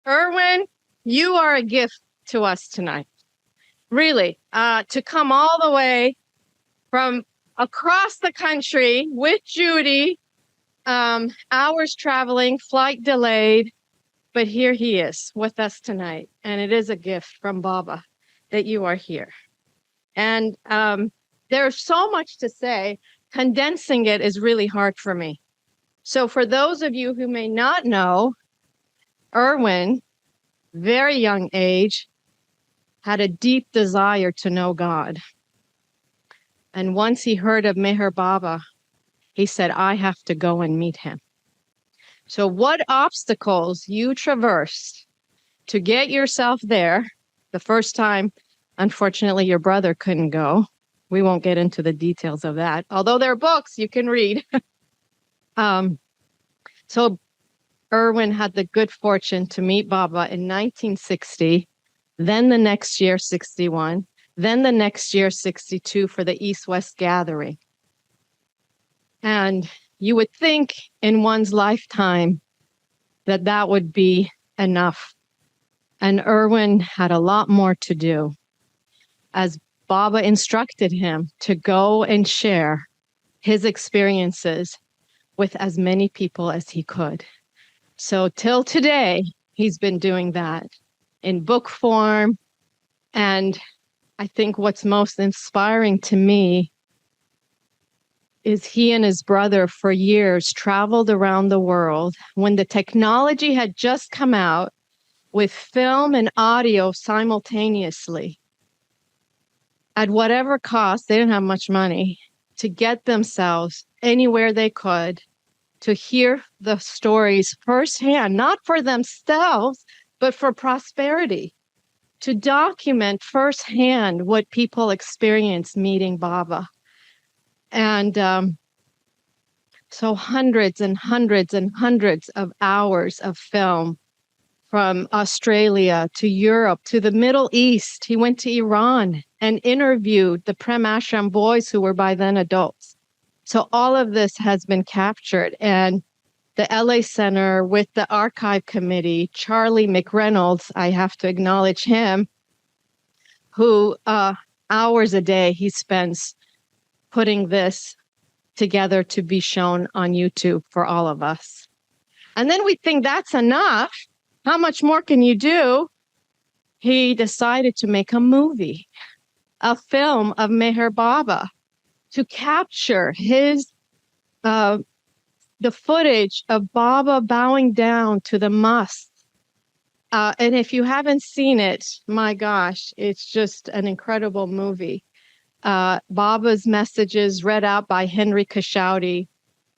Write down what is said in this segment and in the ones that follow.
Irwin, you are a gift to us tonight. Really, to come all the way from across the country with Judy, hours traveling, flight delayed, but here he is with us tonight. And it is a gift from Baba that you are here. And there's so much to say. Condensing it is really hard for me. So for those of you who may not know, Irwin, very young age, had a deep desire to know God. And once he heard of Meher Baba, he said, I have to go and meet him. So what obstacles you traversed to get yourself there? The first time, unfortunately, your brother couldn't go. We won't get into the details of that, although there are books you can read. So Irwin had the good fortune to meet Baba in 1960, then the next year, 61, then the next year, 62, for the East-West Gathering. And you would think in one's lifetime that that would be enough. And Irwin had a lot more to do, as Baba instructed him to go and share his experiences with as many people as he could. So till today, he's been doing that in book form. And I think what's most inspiring to me is he and his brother for years traveled around the world when the technology had just come out with film and audio simultaneously. At whatever cost, they didn't have much money, to get themselves anywhere they could, to hear the stories firsthand, not for themselves, but for prosperity, to document firsthand what people experience meeting Baba. And so hundreds and hundreds and hundreds of hours of film, from Australia to Europe to the Middle East. He went to Iran and interviewed the Prem Ashram boys who were by then adults. So all of this has been captured. And the LA Center with the archive committee, Charlie McReynolds, I have to acknowledge him, who hours a day he spends putting this together to be shown on YouTube for all of us. And then we think that's enough. How much more can you do? He decided to make a movie, a film of Meher Baba, to capture his, the footage of Baba bowing down to the mosque. And if you haven't seen it, my gosh, it's just an incredible movie. Baba's messages read out by Henry Kashauti,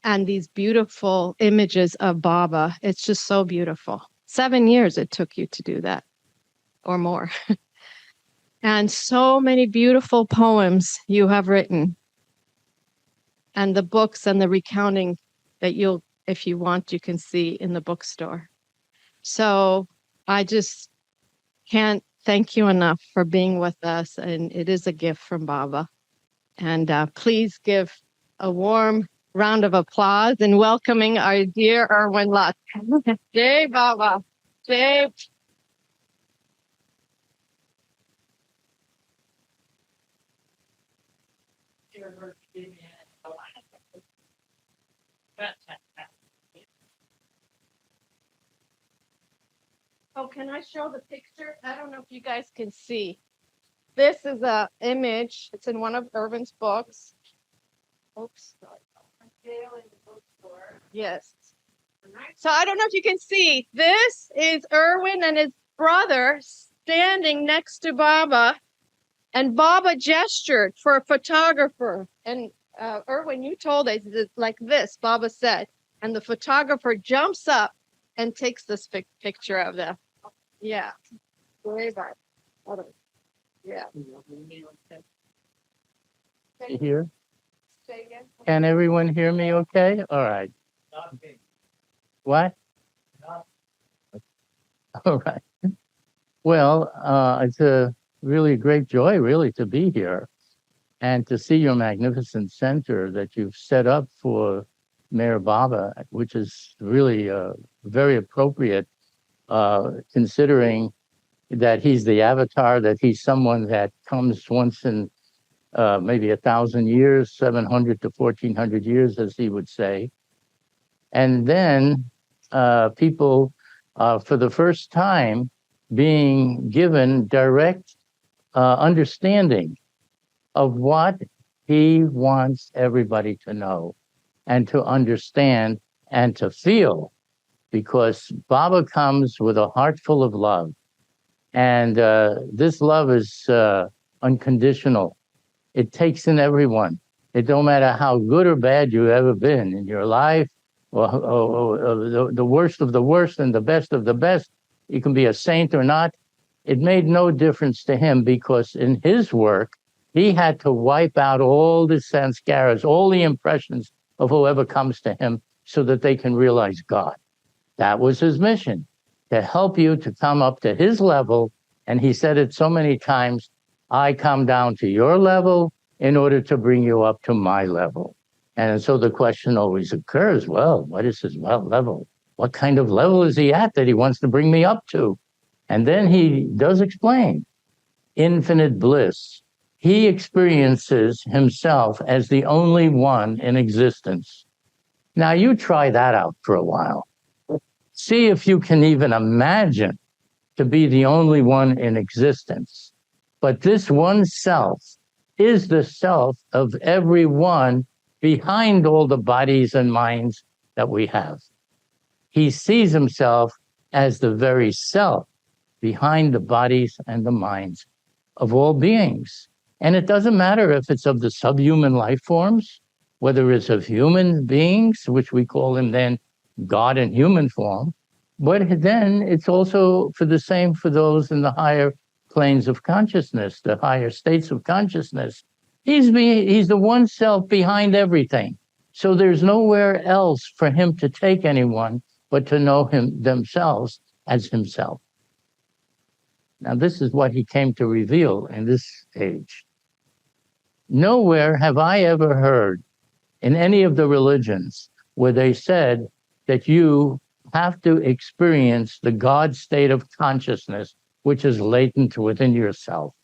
and these beautiful images of Baba. It's just so beautiful. 7 years it took you to do that, or more. And so many beautiful poems you have written, and the books and the recounting that you'll, if you want, you can see in the bookstore. So I just can't thank you enough for being with us, and it is a gift from Baba. And please give a warm round of applause in welcoming our dear Irwin Luck. Jai Baba. Jai. Oh, can I show the picture? I don't know if you guys can see. This is an image. It's in one of Irwin's books. Oops. Yes. So I don't know if you can see. This is Irwin and his brother standing next to Baba. And Baba gestured for a photographer. And Irwin, you told us like this, Baba said. And the photographer jumps up and takes this picture of them. Yeah. Way back. Yeah. Here? Can everyone hear me okay? All right. What? All right. Well, it's a really great joy, really, to be here and to see your magnificent center that you've set up for Meher Baba, which is really very appropriate considering that he's the avatar, that he's someone that comes once in maybe 1,000 years, 700 to 1,400 years, as he would say. And then people, for the first time, being given direct understanding of what he wants everybody to know and to understand and to feel, because Baba comes with a heart full of love. And this love is unconditional. It takes in everyone. It don't matter how good or bad you've ever been in your life, or the worst of the worst and the best of the best. You can be a saint or not. It made no difference to him, because in his work, he had to wipe out all the sanskaras, all the impressions of whoever comes to him, so that they can realize God. That was his mission, to help you to come up to his level. And he said it so many times, I come down to your level in order to bring you up to my level. And so the question always occurs, well, what is his level? What kind of level is he at that he wants to bring me up to? And then he does explain infinite bliss. He experiences himself as the only one in existence. Now you try that out for a while. See if you can even imagine to be the only one in existence. But this one self is the self of everyone behind all the bodies and minds that we have. He sees himself as the very self behind the bodies and the minds of all beings. And it doesn't matter if it's of the subhuman life forms, whether it's of human beings, which we call him then God in human form, but then it's also for the same for those in the higher planes of consciousness, the higher states of consciousness. He's the one self behind everything. So there's nowhere else for him to take anyone but to know him themselves as himself. Now, this is what he came to reveal in this age. Nowhere have I ever heard in any of the religions where they said that you have to experience the God state of consciousness, which is latent within yourself.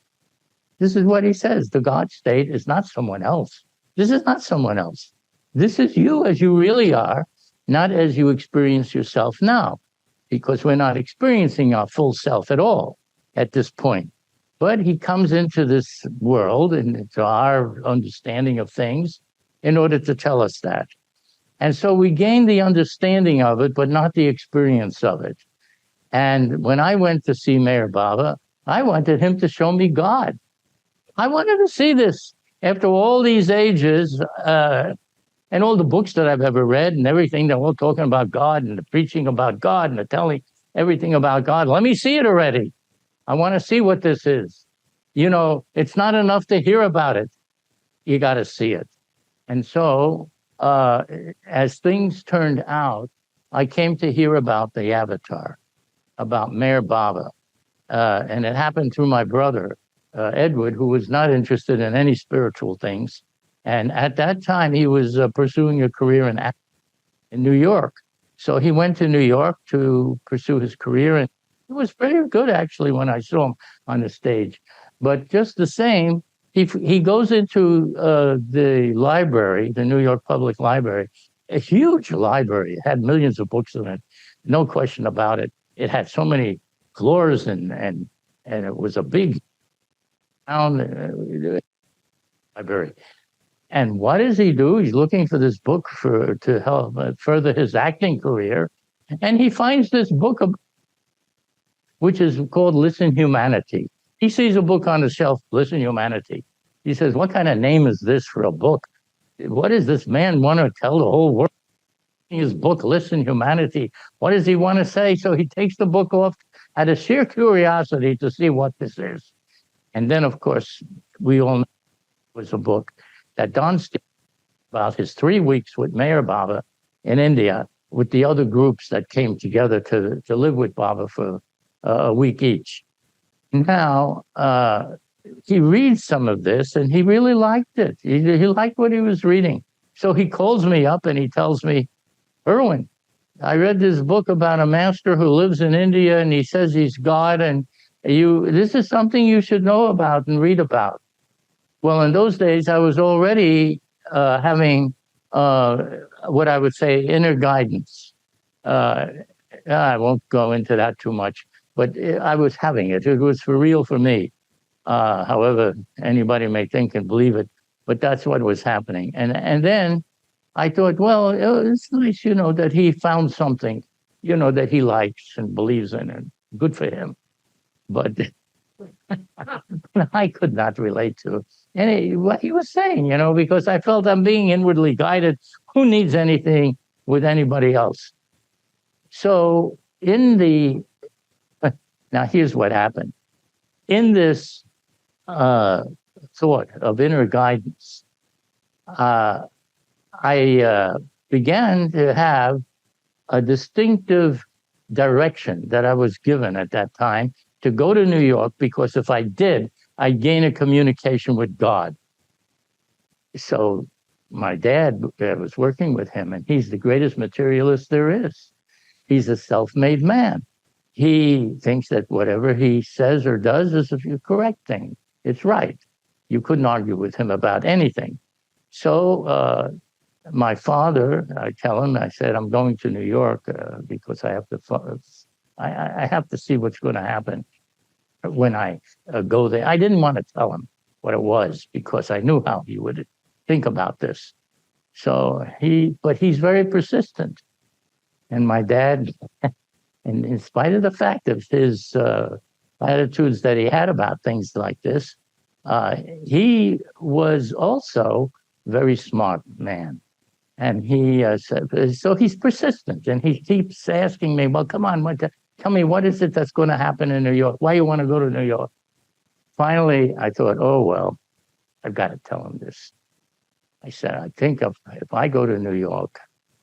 This is what he says. The God state is not someone else. This is not someone else. This is you as you really are, not as you experience yourself now, because we're not experiencing our full self at all at this point. But he comes into this world and into our understanding of things in order to tell us that. And so we gain the understanding of it, but not the experience of it. And when I went to see Meher Baba, I wanted him to show me God. I wanted to see this after all these ages and all the books that I've ever read and everything. They're all talking about God and the preaching about God and the telling everything about God. Let me see it already. I want to see what this is. You know, it's not enough to hear about it. You got to see it. And so as things turned out, I came to hear about the avatar, about Meher Baba. And it happened through my brother, Edward, who was not interested in any spiritual things. And at that time, he was pursuing a career in New York. So he went to New York to pursue his career. And it was very good, actually, when I saw him on the stage. But just the same, he goes into the library, the New York Public Library, a huge library. It had millions of books in it, no question about it. It had so many floors and it was a big library. And what does he do? He's looking for this book to help further his acting career. And he finds this book, which is called Listen Humanity. He sees a book on the shelf, Listen Humanity. He says, what kind of name is this for a book? What does this man want to tell the whole world? His book, Listen Humanity. What does he want to say? So he takes the book off out of sheer curiosity to see what this is. And then, of course, we all know it was a book that Don Steele about his 3 weeks with Meher Baba in India with the other groups that came together to live with Baba for a week each. Now, he reads some of this and he really liked it. He liked what he was reading. So he calls me up and he tells me, Irwin, I read this book about a master who lives in India, and he says he's God, and this is something you should know about and read about. Well, in those days, I was already having what I would say inner guidance. I won't go into that too much, but I was having it. It was for real for me. However, anybody may think and believe it, but that's what was happening. And then I thought, well, it's nice, that he found something, that he likes and believes in, and good for him. But I could not relate to what he was saying, because I felt I'm being inwardly guided. Who needs anything with anybody else? So now here's what happened. In this thought of inner guidance, I began to have a distinctive direction that I was given at that time to go to New York, because if I did, I'd gain a communication with God. So my dad was working with him, and he's the greatest materialist there is. He's a self-made man. He thinks that whatever he says or does is the correct thing. It's right. You couldn't argue with him about anything. So my father, I tell him, I said, I'm going to New York because I have to see what's going to happen when I go there. I didn't want to tell him what it was because I knew how he would think about this. So but he's very persistent. And my dad, and in spite of the fact of his attitudes that he had about things like this, he was also a very smart man. And he said, so he's persistent, and he keeps asking me, well, come on, tell me, what is it that's going to happen in New York? Why you want to go to New York? Finally, I thought, oh, well, I've got to tell him this. I said, I think if I go to New York,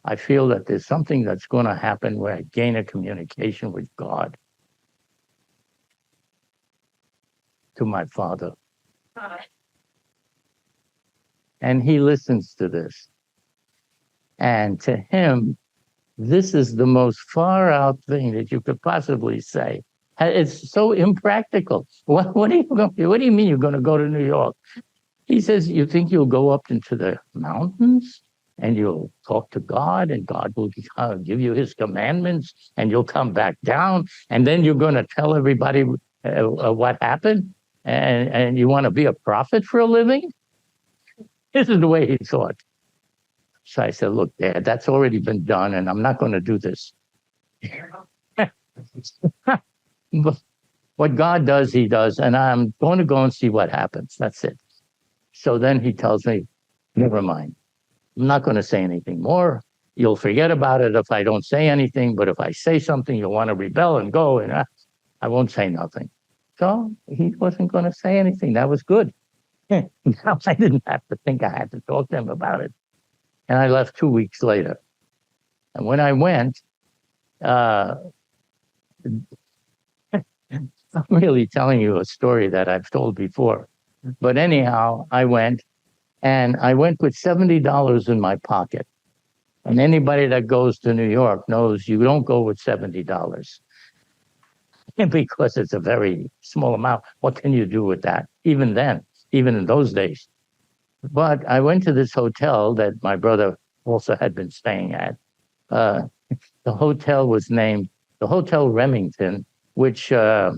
I feel that there's something that's going to happen where I gain a communication with God. To my father. And he listens to this. And to him, this is the most far out thing that you could possibly say. It's so impractical. What do you mean you're going to go to New York? He says, you think you'll go up into the mountains and you'll talk to God, and God will give you his commandments, and you'll come back down, and then you're going to tell everybody what happened, and you want to be a prophet for a living? This is the way he thought. So I said, look, Dad, that's already been done, and I'm not going to do this. What God does, he does, and I'm going to go and see what happens. That's it. So then he tells me, never mind. I'm not going to say anything more. You'll forget about it if I don't say anything, but if I say something, you'll want to rebel and go, and I won't say nothing. So he wasn't going to say anything. That was good. Now I didn't have to think I had to talk to him about it. And I left 2 weeks later. And when I went, I'm really telling you a story that I've told before. But anyhow, I went, and I went with $70 in my pocket. And anybody that goes to New York knows you don't go with $70 because it's a very small amount. What can you do with that? Even then, even in those days. But I went to this hotel that my brother also had been staying at. The hotel was named the Hotel Remington, which had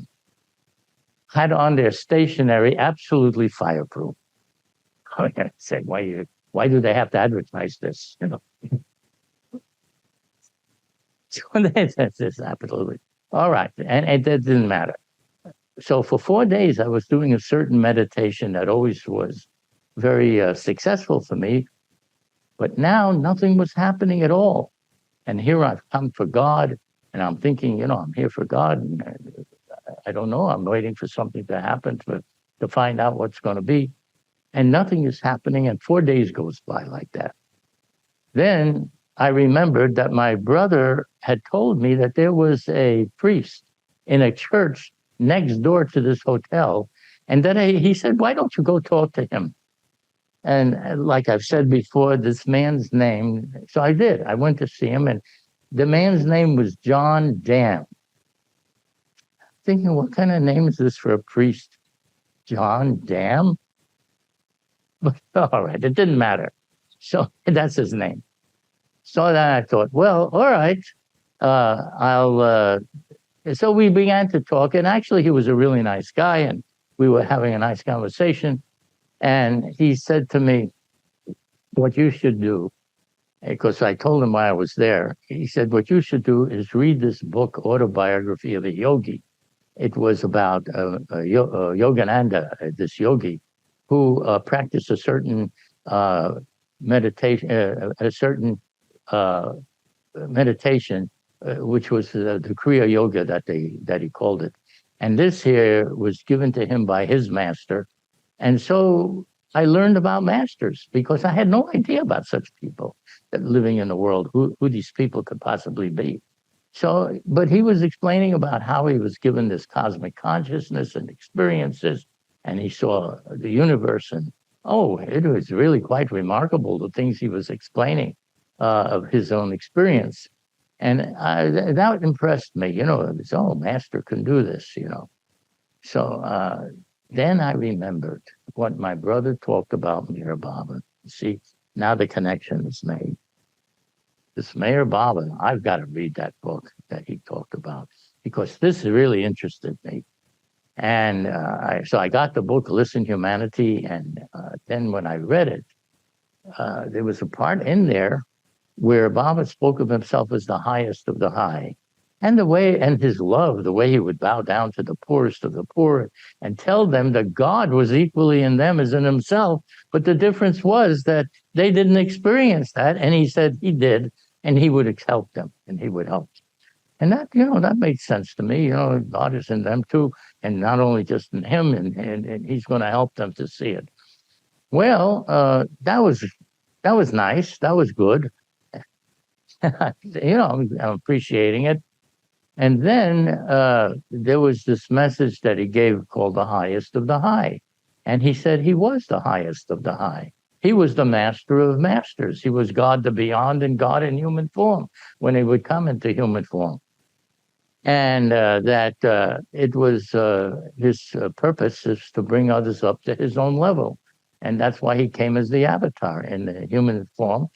on their stationery absolutely fireproof. I said, why do they have to advertise this? So that's absolutely all right, and it didn't matter. So for 4 days, I was doing a certain meditation that always was very successful for me, but now nothing was happening at all. And here I've come for God, and I'm thinking, I'm here for God. And I don't know. I'm waiting for something to happen to find out what's going to be. And nothing is happening, and 4 days goes by like that. Then I remembered that my brother had told me that there was a priest in a church next door to this hotel. And then he said, why don't you go talk to him? And like I've said before, this man's name, so I did. I went to see him, and The man's name was John Dam. Thinking, what kind of name is this for a priest? John Dam? But all right, it didn't matter. So that's his name. So then I thought, well, all right, I'll. So we began to talk, and actually, he was a really nice guy, and we were having a nice conversation. And he said to me, "What you should do," because I told him why I was there. He said, "What you should do is read this book, Autobiography of a Yogi." It was about Yogananda, this yogi, who practiced a certain meditation, meditation, which was the Kriya Yoga that he called it. And this here was given to him by his master. And so I learned about masters because I had no idea about such people that living in the world, who these people could possibly be. So, but he was explaining about how he was given this cosmic consciousness and experiences, and he saw the universe, and oh, it was really quite remarkable, the things he was explaining of his own experience. And that impressed me, oh, master can do this, So then I remembered what my brother talked about Meher Baba. See, now the connection is made. This Meher Baba, I've got to read that book that he talked about because this really interested me. And so I got the book, Listen Humanity, and then when I read it, there was a part in there where Baba spoke of himself as the highest of the high. And his love, the way he would bow down to the poorest of the poor and tell them that God was equally in them as in himself. But the difference was that they didn't experience that. And he said he did, and he would help them, and he would help. And that, that made sense to me. God is in them too, and not only just in him, and he's going to help them to see it. Well, that was nice. That was good. I'm appreciating it. And then there was this message that he gave called the highest of the high. And he said he was the highest of the high. He was the master of masters. He was God the beyond and God in human form when he would come into human form. And that it was his purpose is to bring others up to his own level. And that's why he came as the avatar in the human form,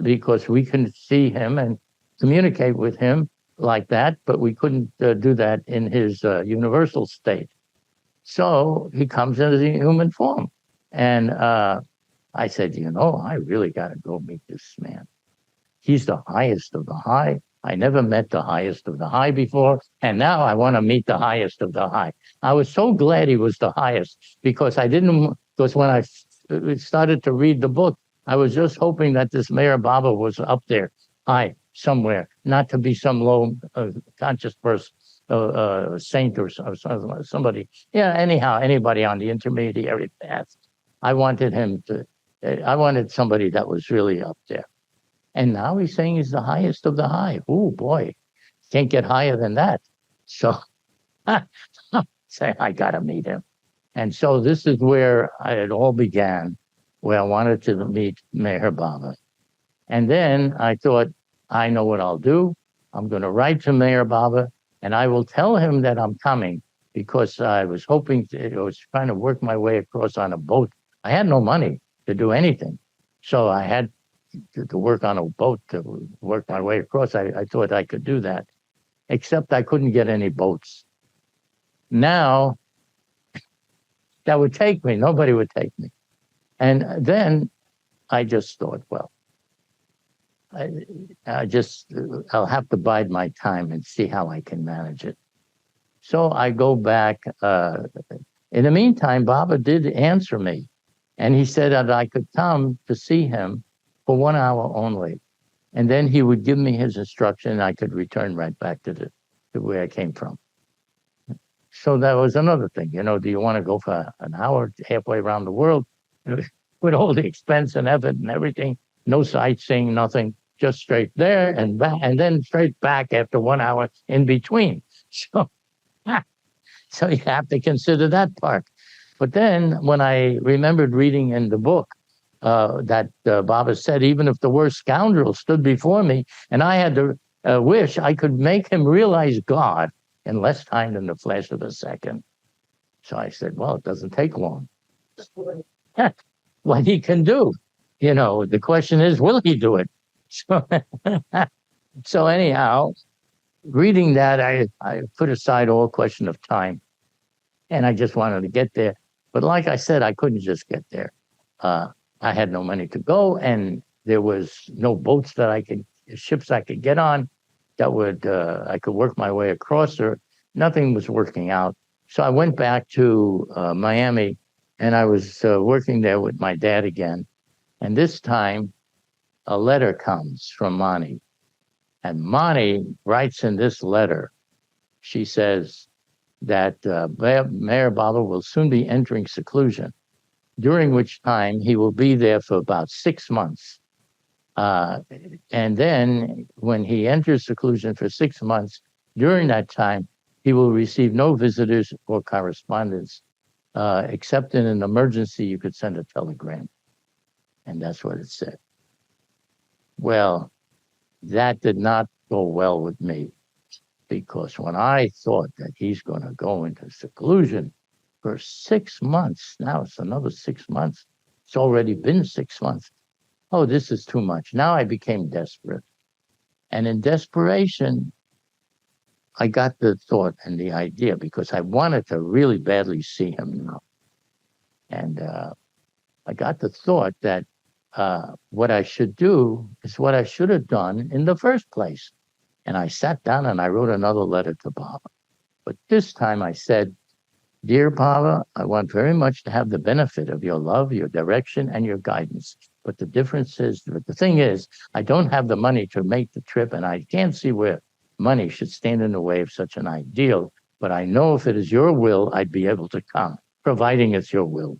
because we can see him and communicate with him like that, but we couldn't do that in his universal state. So he comes into the human form. And I said, I really got to go meet this man. He's the highest of the high. I never met the highest of the high before, and now I want to meet the highest of the high. I was so glad he was the highest because when I started to read the book, I was just hoping that this Meher Baba was up there, high, somewhere, not to be some low conscious person, saint or somebody. Yeah, anyhow, anybody on the intermediary path. I wanted somebody that was really up there. And now he's saying he's the highest of the high. Oh, boy, can't get higher than that. So say, I got to meet him. And so this is where it all began, where I wanted to meet Meher Baba. And then I thought, I know what I'll do. I'm going to write to Meher Baba, and I will tell him that I'm coming because I was I was trying to work my way across on a boat. I had no money to do anything. So I had to work on a boat to work my way across. I thought I could do that, except I couldn't get any boats. Now, that would take me. Nobody would take me. And then I just thought, well, I'll have to bide my time and see how I can manage it. So I go back. In the meantime, Baba did answer me. And he said that I could come to see him for 1 hour only. And then he would give me his instruction and I could return right back to where I came from. So that was another thing. Do you want to go for an hour halfway around the world with all the expense and effort and everything? No sightseeing, nothing, just straight there and back, and then straight back after 1 hour in between. So you have to consider that part. But then when I remembered reading in the book that Baba said, even if the worst scoundrel stood before me and I had to wish I could make him realize God in less time than the flash of a second. So I said, well, it doesn't take long. What he can do. The question is, will he do it? So anyhow, reading that, I put aside all question of time, and I just wanted to get there. But like I said, I couldn't just get there. I had no money to go, and there was no boats ships I could get on that I could work my way across, or nothing was working out. So I went back to Miami, and I was working there with my dad again. And this time, a letter comes from Monty. And Monty writes in this letter, she says that Meher Baba will soon be entering seclusion, during which time he will be there for about 6 months. And then when he enters seclusion for 6 months, during that time, he will receive no visitors or correspondence, except in an emergency, you could send a telegram. And that's what it said. Well, that did not go well with me, because when I thought that he's going to go into seclusion for 6 months, now it's another 6 months. It's already been 6 months. Oh, this is too much. Now I became desperate. And in desperation, I got the thought and the idea, because I wanted to really badly see him now. And I got the thought that what I should do is what I should have done in the first place. And I sat down and I wrote another letter to Baba. But this time I said, "Dear Baba, I want very much to have the benefit of your love, your direction, and your guidance. But the thing is, I don't have the money to make the trip, and I can't see where money should stand in the way of such an ideal. But I know if it is your will, I'd be able to come, providing it's your will."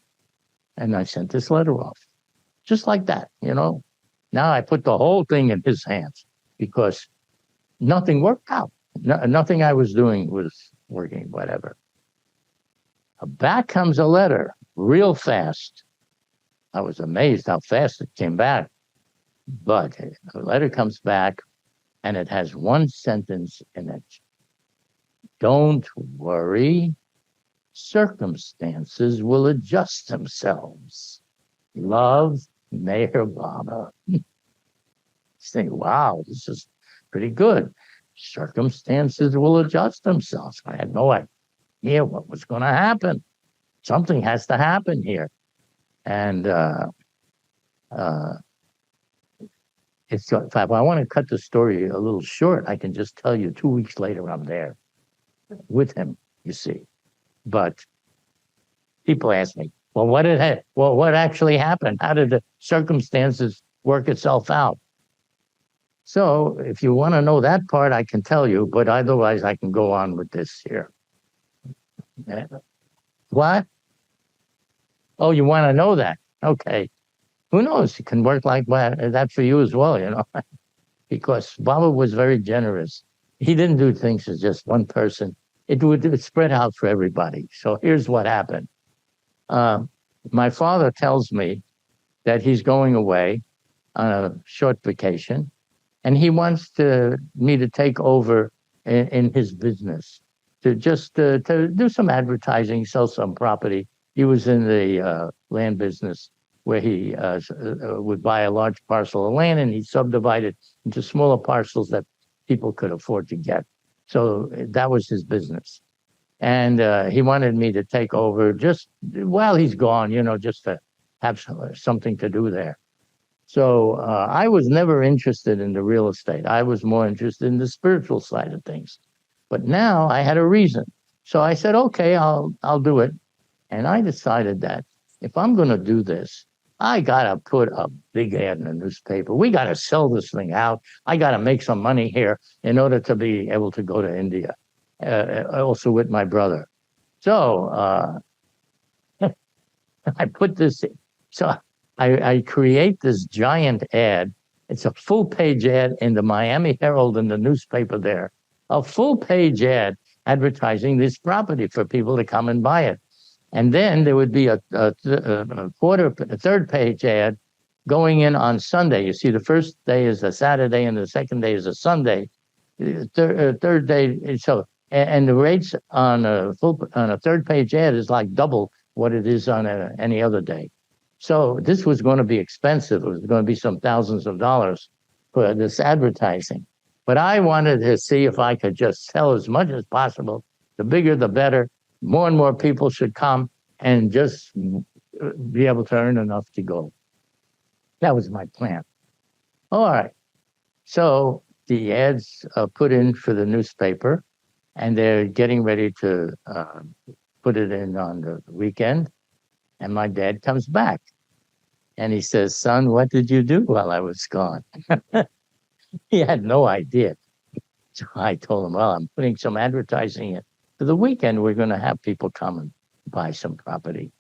And I sent this letter off. Just like that, Now I put the whole thing in his hands, because nothing worked out. Nothing I was doing was working, whatever. Back comes a letter real fast. I was amazed how fast it came back. But the letter comes back, and it has one sentence in it. "Don't worry. Circumstances will adjust themselves. Love, Meher Baba." Think, wow, this is pretty good. Circumstances will adjust themselves. I had no idea what was going to happen. Something has to happen here. And if I want to cut the story a little short, I can just tell you 2 weeks later I'm there with him, you see. But people ask me, well, what actually happened? How did the circumstances work itself out? So if you want to know that part, I can tell you, but otherwise I can go on with this here. What? Oh, you want to know that? Okay. Who knows? It can work like that for you as well, because Baba was very generous. He didn't do things as just one person. It would spread out for everybody. So here's what happened. My father tells me that he's going away on a short vacation, and he wants me to take over in his business, to do some advertising, sell some property. He was in the land business, where he would buy a large parcel of land, and he'd subdivide it into smaller parcels that people could afford to get. So that was his business. And he wanted me to take over just while he's gone, just to have something to do there. So I was never interested in the real estate. I was more interested in the spiritual side of things. But now I had a reason. So I said, okay, I'll do it. And I decided that if I'm going to do this, I got to put a big ad in the newspaper. We got to sell this thing out. I got to make some money here in order to be able to go to India, also with my brother. So I put this, so I create this giant ad. It's a full-page ad in the Miami Herald, in the newspaper there. A full-page ad advertising this property for people to come and buy it. And then there would be a third-page ad going in on Sunday. You see, the first day is a Saturday and the second day is a Sunday. third day. So, and the rates on a third page ad is like double what it is on any other day. So this was going to be expensive. It was going to be some thousands of dollars for this advertising. But I wanted to see if I could just sell as much as possible. The bigger, the better. More and more people should come and just be able to earn enough to go. That was my plan. All right. So the ads are put in for the newspaper, and they're getting ready to put it in on the weekend. And my dad comes back, and he says, "Son, what did you do while I was gone?" He had no idea. So I told him, "Well, I'm putting some advertising in. For the weekend, we're going to have people come and buy some property."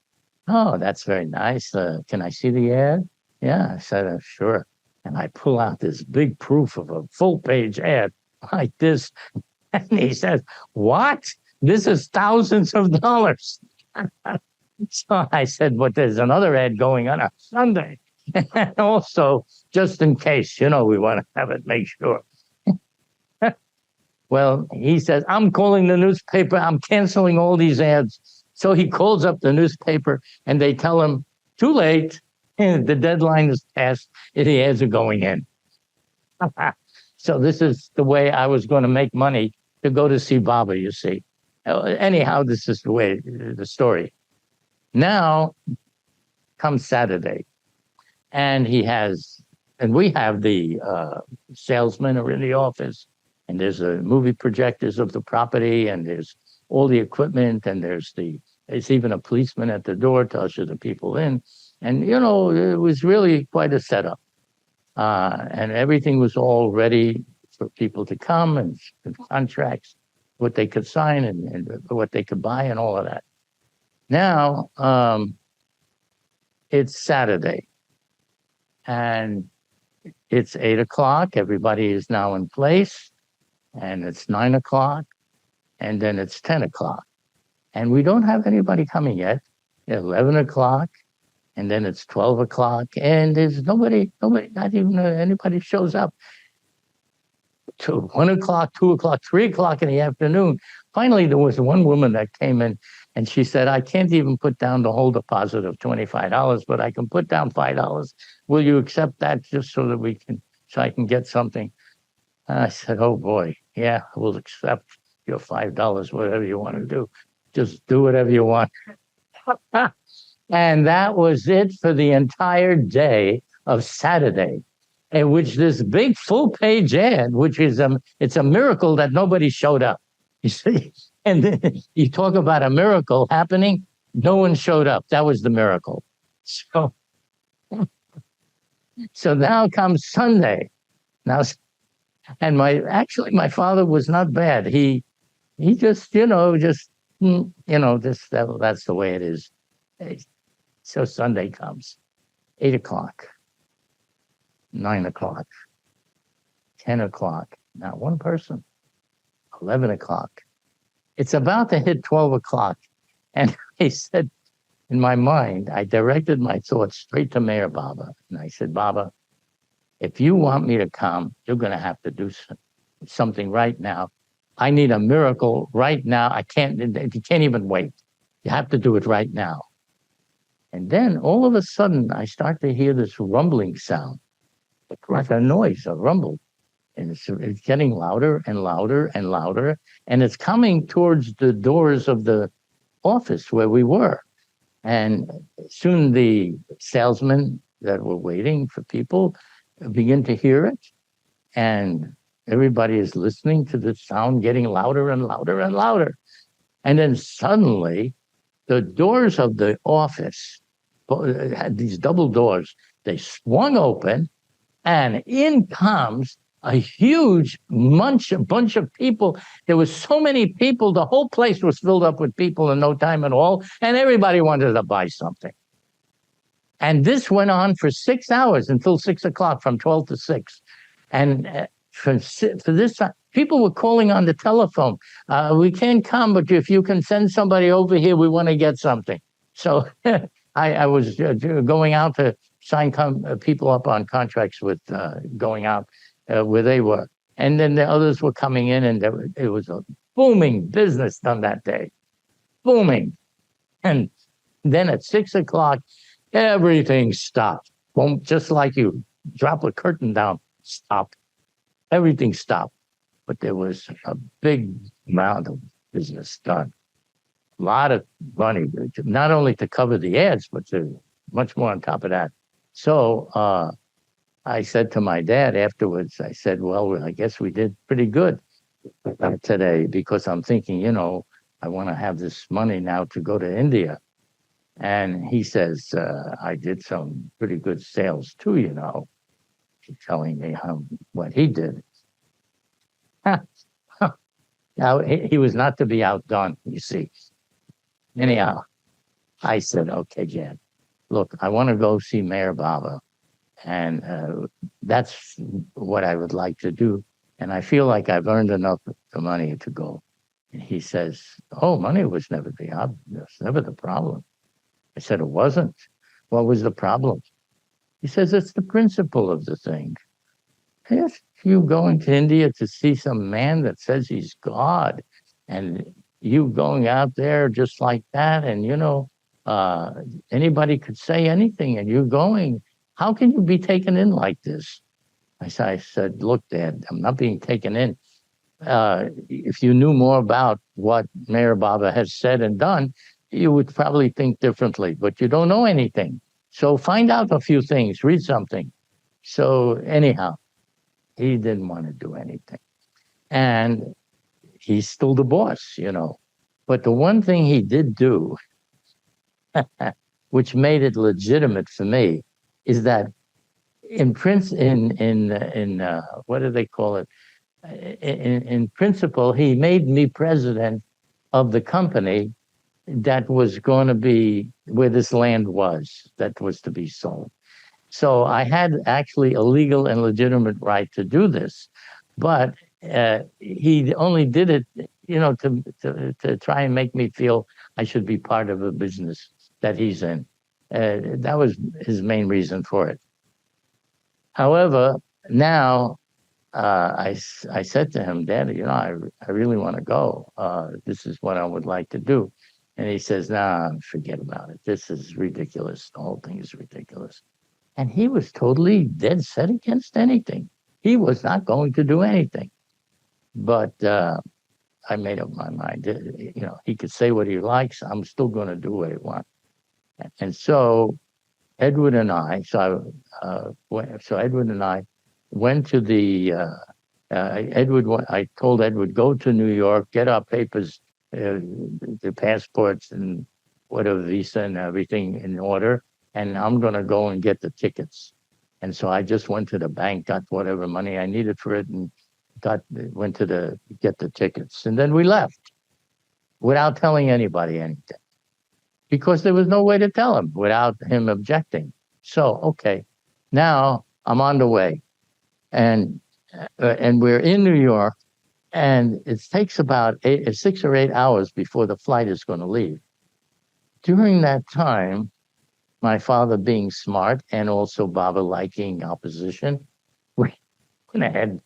"Oh, that's very nice. Can I see the ad?" "Yeah." I said, "Sure." And I pull out this big proof of a full-page ad like this. And he says, "What? This is thousands of dollars." So I said, "But there's another ad going on Sunday." And also, just in case, we want to have it, make sure. Well, he says, "I'm calling the newspaper. I'm canceling all these ads." So he calls up the newspaper, and they tell him, "Too late. The deadline is passed. The ads are going in." So this is the way I was going to make money to go to see Baba, you see. Anyhow, this is the way, the story. Now comes Saturday, and we have the salesmen are in the office, and there's a movie projectors of the property, and there's all the equipment, and there's even a policeman at the door to usher the people in. And, it was really quite a setup. And everything was all ready for people to come, and contracts, what they could sign and what they could buy and all of that. Now, it's Saturday, and it's 8:00. Everybody is now in place, and it's 9:00, and then it's 10:00. And we don't have anybody coming yet. 11:00. And then it's 12:00, and there's nobody, not even anybody shows up. To 1:00, 2:00, 3:00 in the afternoon. Finally, there was one woman that came in, and she said, "I can't even put down the whole deposit of $25, but I can put down $5. Will you accept that just so I can get something?" And I said, "Oh boy, yeah, we'll accept your $5, whatever you want to do. Just do whatever you want." And that was it for the entire day of Saturday, in which this big full-page ad, which is it's a miracle that nobody showed up. You see, and then you talk about a miracle happening, no one showed up. That was the miracle. So now comes Sunday. Now, and my father was not bad. He just that's the way it is. So Sunday comes, 8:00, 9:00, 10:00. Not one person. 11:00. It's about to hit 12:00, and I said, in my mind, I directed my thoughts straight to Meher Baba, and I said, "Baba, if you want me to come, you're going to have to do something right now. I need a miracle right now. You can't even wait. You have to do it right now." And then all of a sudden, I start to hear this rumbling sound, like a noise, a rumble. And it's getting louder and louder and louder. And it's coming towards the doors of the office where we were. And soon the salesmen that were waiting for people begin to hear it. And everybody is listening to the sound getting louder and louder and louder. And then suddenly, the doors of the office had these double doors. They swung open, and in comes a huge bunch of people. There was so many people, the whole place was filled up with people in no time at all, and everybody wanted to buy something. And this went on for 6 hours until 6:00, from 12 to 6. And for this time, people were calling on the telephone. "We can't come, but if you can send somebody over here, we want to get something." So I was going out to sign people up on contracts with going out where they were. And then the others were coming in, and it was a booming business done that day, booming. And then at 6 o'clock, everything stopped. Boom, just like you drop a curtain down, stop. Everything stopped. But there was a big amount of business done. A lot of money, not only to cover the ads, but to much more on top of that. So I said to my dad afterwards, I said, well, I guess we did pretty good today, because I'm thinking, I want to have this money now to go to India. And he says, I did some pretty good sales too, He's telling me what he did. Now, he was not to be outdone, you see. Anyhow, I said, okay, Jan, look, I want to go see Meher Baba. And that's what I would like to do. And I feel like I've earned enough of the money to go. And he says, oh, money was never the problem. I said, it wasn't. What was the problem? He says, it's the principle of the thing. If you going to India to see some man that says he's God, and you going out there just like that, and anybody could say anything, and you're going, how can you be taken in like this? I said, look, Dad, I'm not being taken in. If you knew more about what Meher Baba has said and done, you would probably think differently, but you don't know anything. So find out a few things, read something. So anyhow, he didn't want to do anything. And he's still the boss, But the one thing he did do, which made it legitimate for me, is that in what do they call it? In principle, he made me president of the company that was going to be where this land was, that was to be sold. So I had actually a legal and legitimate right to do this, but he only did it, to try and make me feel I should be part of a business that he's in. That was his main reason for it. However, now I said to him, Dad, I really want to go. This is what I would like to do. And he says, nah, forget about it. This is ridiculous. The whole thing is ridiculous. And he was totally dead set against anything. He was not going to do anything. But I made up my mind. He could say what he likes. I'm still going to do what I want. And so Edward and I, Edward and I went to the I told Edward, go to New York, get our papers, the passports and whatever, visa and everything in order, and I'm going to go and get the tickets. And so I just went to the bank, got whatever money I needed for it, and went to get the tickets. And then we left without telling anybody anything, because there was no way to tell him without him objecting. So, okay, now I'm on the way, and we're in New York, and it takes about 6 or 8 hours before the flight is going to leave. During that time, my father, being smart and also Baba liking opposition, went ahead,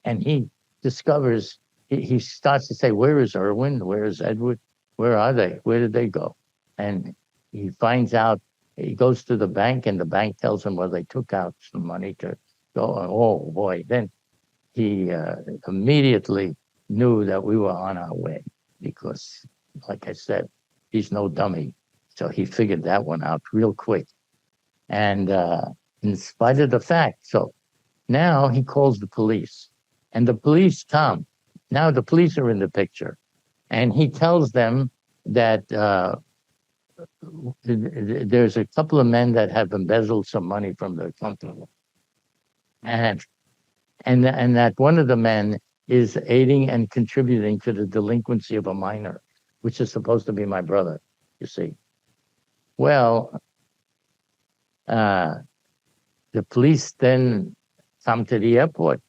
and he discovers, he starts to say, where is Irwin? Where is Edward? Where are they? Where did they go? And he finds out, he goes to the bank, and the bank tells him, well, they took out some money to go. Oh, boy. Then he immediately knew that we were on our way, because, like I said, he's no dummy. So he figured that one out real quick. And in spite of the fact, so now he calls the police, and the police come. Now the police are in the picture, and he tells them that there's a couple of men that have embezzled some money from the company, and that one of the men is aiding and contributing to the delinquency of a minor, which is supposed to be my brother, you see. Well, the police then come to the airport,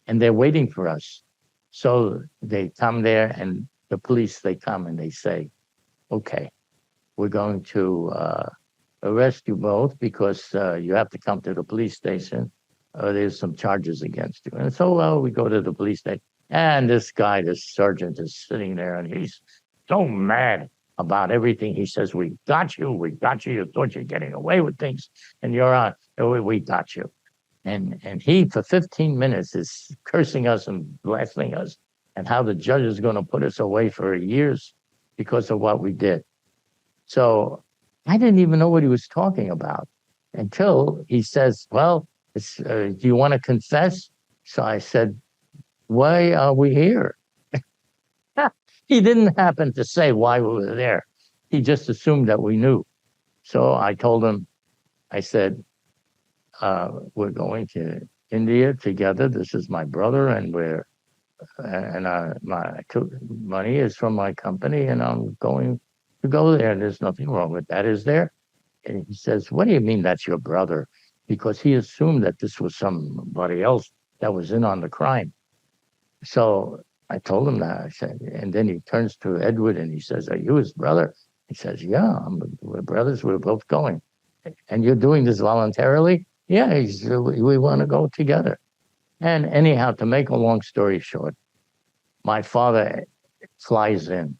and they're waiting for us. So they come there, and the police, they come and they say, okay, we're going to arrest you both, because you have to come to the police station. there's some charges against you. And so, well, we go to the police station, and this guy, this sergeant, is sitting there, and he's so mad about everything. He says, we got you. You thought you're getting away with things, and you're on. We got you. And he, for 15 minutes, is cursing us and blasting us, and how the judge is going to put us away for years because of what we did. So I didn't even know what he was talking about until he says, well, do you want to confess? So I said, why are we here? He didn't happen to say why we were there. He just assumed that we knew. So I told him, I said, we're going to India together. This is my brother, and my money is from my company, and I'm going to go there. And there's nothing wrong with that, is there? And he says, what do you mean that's your brother? Because he assumed that this was somebody else that was in on the crime. So I told him that. I said, and then he turns to Edward and he says, are you his brother? He says, yeah, we're brothers. We're both going. And you're doing this voluntarily? Yeah, we want to go together. And anyhow, to make a long story short, my father flies in,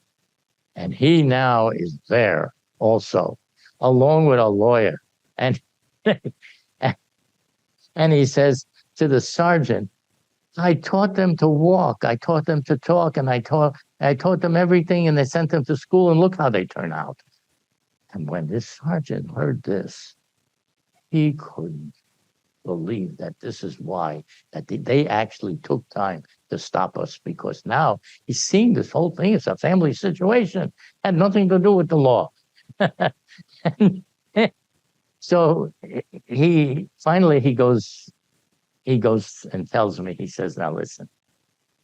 and he now is there also, along with a lawyer. And and he says to the sergeant, I taught them to walk, I taught them to talk, and I taught them everything, and they sent them to school, and look how they turn out. And when this sergeant heard this, he couldn't believe that this is why that they actually took time to stop us, because now he's seeing this whole thing. It's a family situation, had nothing to do with the law. So he goes and tells me, he says, now listen,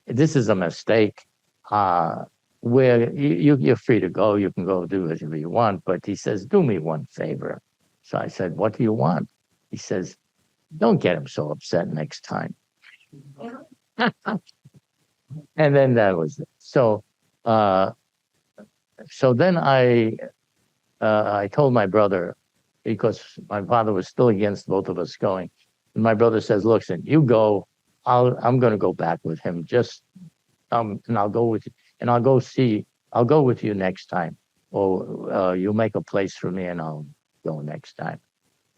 this is a mistake. Where you're free to go, you can go do whatever you want, but he says, do me one favor. So I said, what do you want? He says, don't get him so upset next time. And then that was it. So then I told my brother, because my father was still against both of us going. And my brother says, listen, you go, I'm going to go back with him. And I'll go with you. And I'll go with you next time. Or you'll make a place for me and I'll go next time.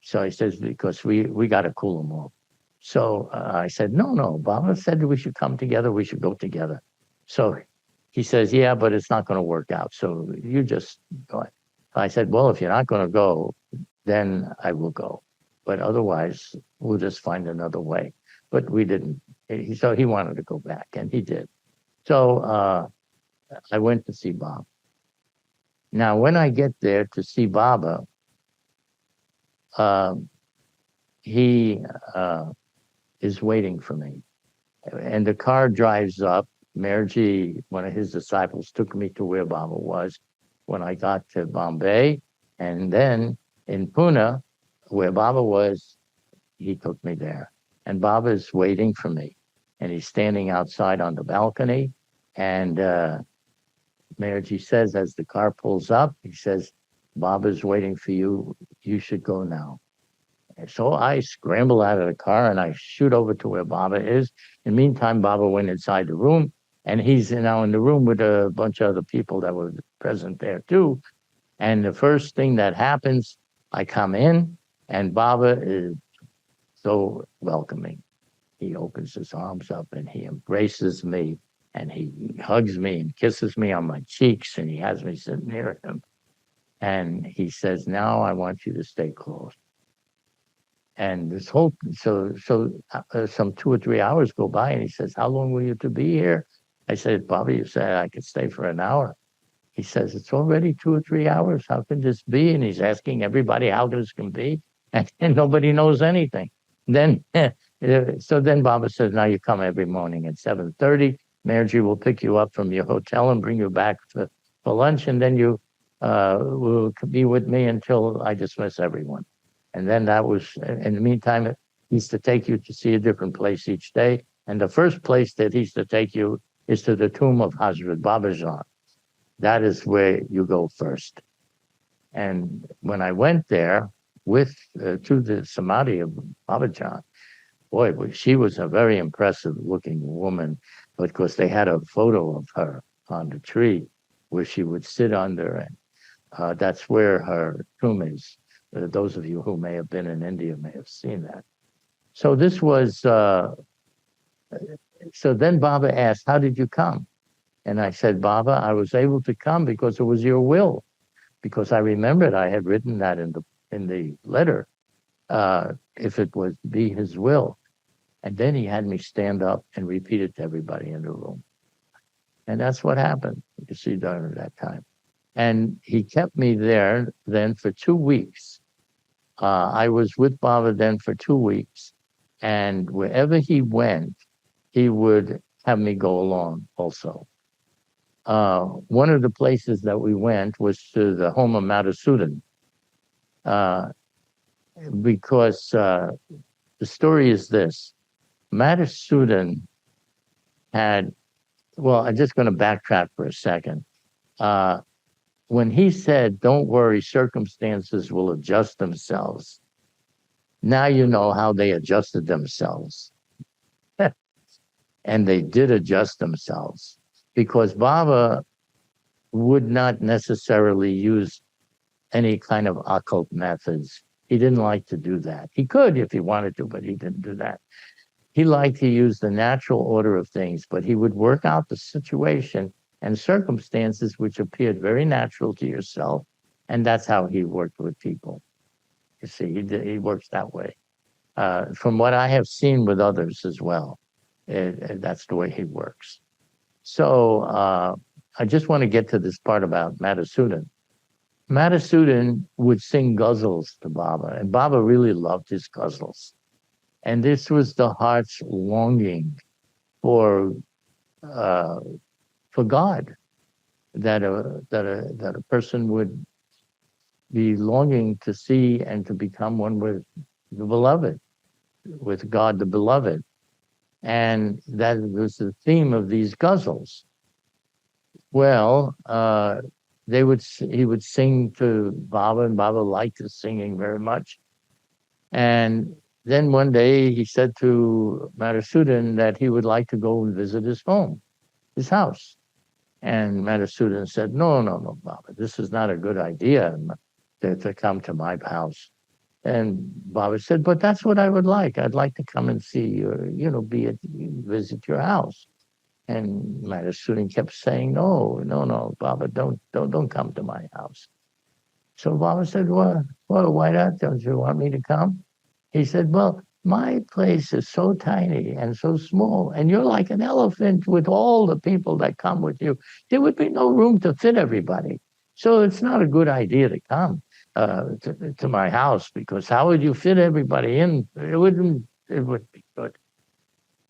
So he says, because we got to cool them off. So I said, no, Baba said we should come together. We should go together. So he says, yeah, but it's not going to work out. So you just go. I said, well, if you're not going to go, then I will go. But otherwise, we'll just find another way. But we didn't. So he wanted to go back, and he did. So I went to see Bob. Now, when I get there to see Baba, he is waiting for me. And the car drives up. Meherji, one of his disciples, took me to where Baba was when I got to Bombay. And then in Pune, where Baba was, he took me there. And Baba is waiting for me. And he's standing outside on the balcony. And Meherji says, as the car pulls up, he says, Baba's waiting for you. You should go now. And so I scramble out of the car and I shoot over to where Baba is. In the meantime, Baba went inside the room, and he's now in the room with a bunch of other people that were present there too. And the first thing that happens, I come in, and Baba is so welcoming. He opens his arms up and he embraces me, and he hugs me and kisses me on my cheeks, and he has me sit near him. And he says, now I want you to stay close. And this whole, some 2 or 3 hours go by, and he says, how long will you to be here? I said, Baba, you said I could stay for an hour. He says, it's already 2 or 3 hours. How can this be? And he's asking everybody how this can be. And nobody knows anything. Then, so then Baba says, now you come every morning at 7:30. Meherji will pick you up from your hotel and bring you back for lunch. And then you will be with me until I dismiss everyone. And then that was, in the meantime, he used to take you to see a different place each day. And the first place that he used to take you is to the tomb of Hazrat Babajan. That is where you go first. And when I went there to the Samadhi of Babajan, boy, she was a very impressive looking woman, because they had a photo of her on the tree where she would sit under, and that's where her tomb is. Those of you who may have been in India may have seen that. So this was, so then Baba asked, how did you come? And I said, Baba, I was able to come because it was your will. Because I remembered I had written that in the letter, if it was be his will. And then he had me stand up and repeat it to everybody in the room. And that's what happened, you see, during that time. And he kept me there then for 2 weeks. I was with Baba then for 2 weeks. And wherever he went, he would have me go along also. One of the places that we went was to the home of Madhusudan, because the story is this. Madhusudan had, well, I'm just going to backtrack for a second. When he said, don't worry, circumstances will adjust themselves, now you know how they adjusted themselves. And they did adjust themselves, because Baba would not necessarily use any kind of occult methods. He didn't like to do that. He could if he wanted to, but he didn't do that. He liked to use the natural order of things, but he would work out the situation and circumstances which appeared very natural to yourself. And that's how he worked with people. You see, he works that way. From what I have seen with others as well, that's the way he works. So I just want to get to this part about Madhusudan. Madhusudan would sing ghazals to Baba, and Baba really loved his ghazals. And this was the heart's longing for God, that a person would be longing to see and to become one with the beloved, with God the beloved. And that was the theme of these ghazals. Well, he would sing to Baba, and Baba liked his singing very much. And then one day he said to Madhusudan that he would like to go and visit his home, his house. And Madhusudan said, no, Baba, this is not a good idea to come to my house. And Baba said, but that's what I would like. I'd like to come and see you, visit your house. And Madhusudan kept saying, no, Baba, don't come to my house. So Baba said, well, why not? Don't you want me to come? He said, well, my place is so tiny and so small, and you're like an elephant with all the people that come with you. There would be no room to fit everybody. So it's not a good idea to come to my house, because how would you fit everybody in? It wouldn't be good.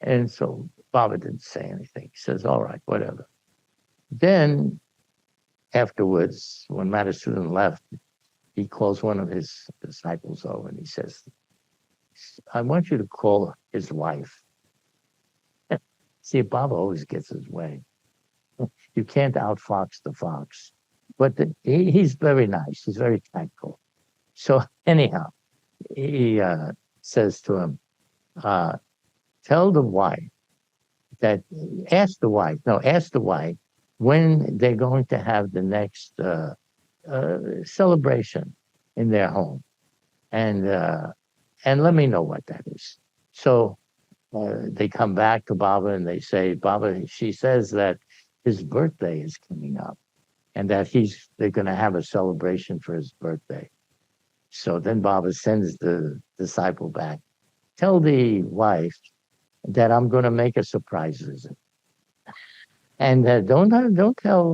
And so Baba didn't say anything. He says, all right, whatever. Then afterwards, when Madhusudan left, he calls one of his disciples over and he says, I want you to call his wife. See, Baba always gets his way. You can't outfox the fox. But he's very nice. He's very tactful. So anyhow, he says to him, tell the wife that, ask the wife when they're going to have the next celebration in their home. And let me know what that is. So they come back to Baba and they say, Baba, she says that his birthday is coming up and that they're going to have a celebration for his birthday. So then Baba sends the disciple back. Tell the wife that I'm going to make a surprise visit. And don't tell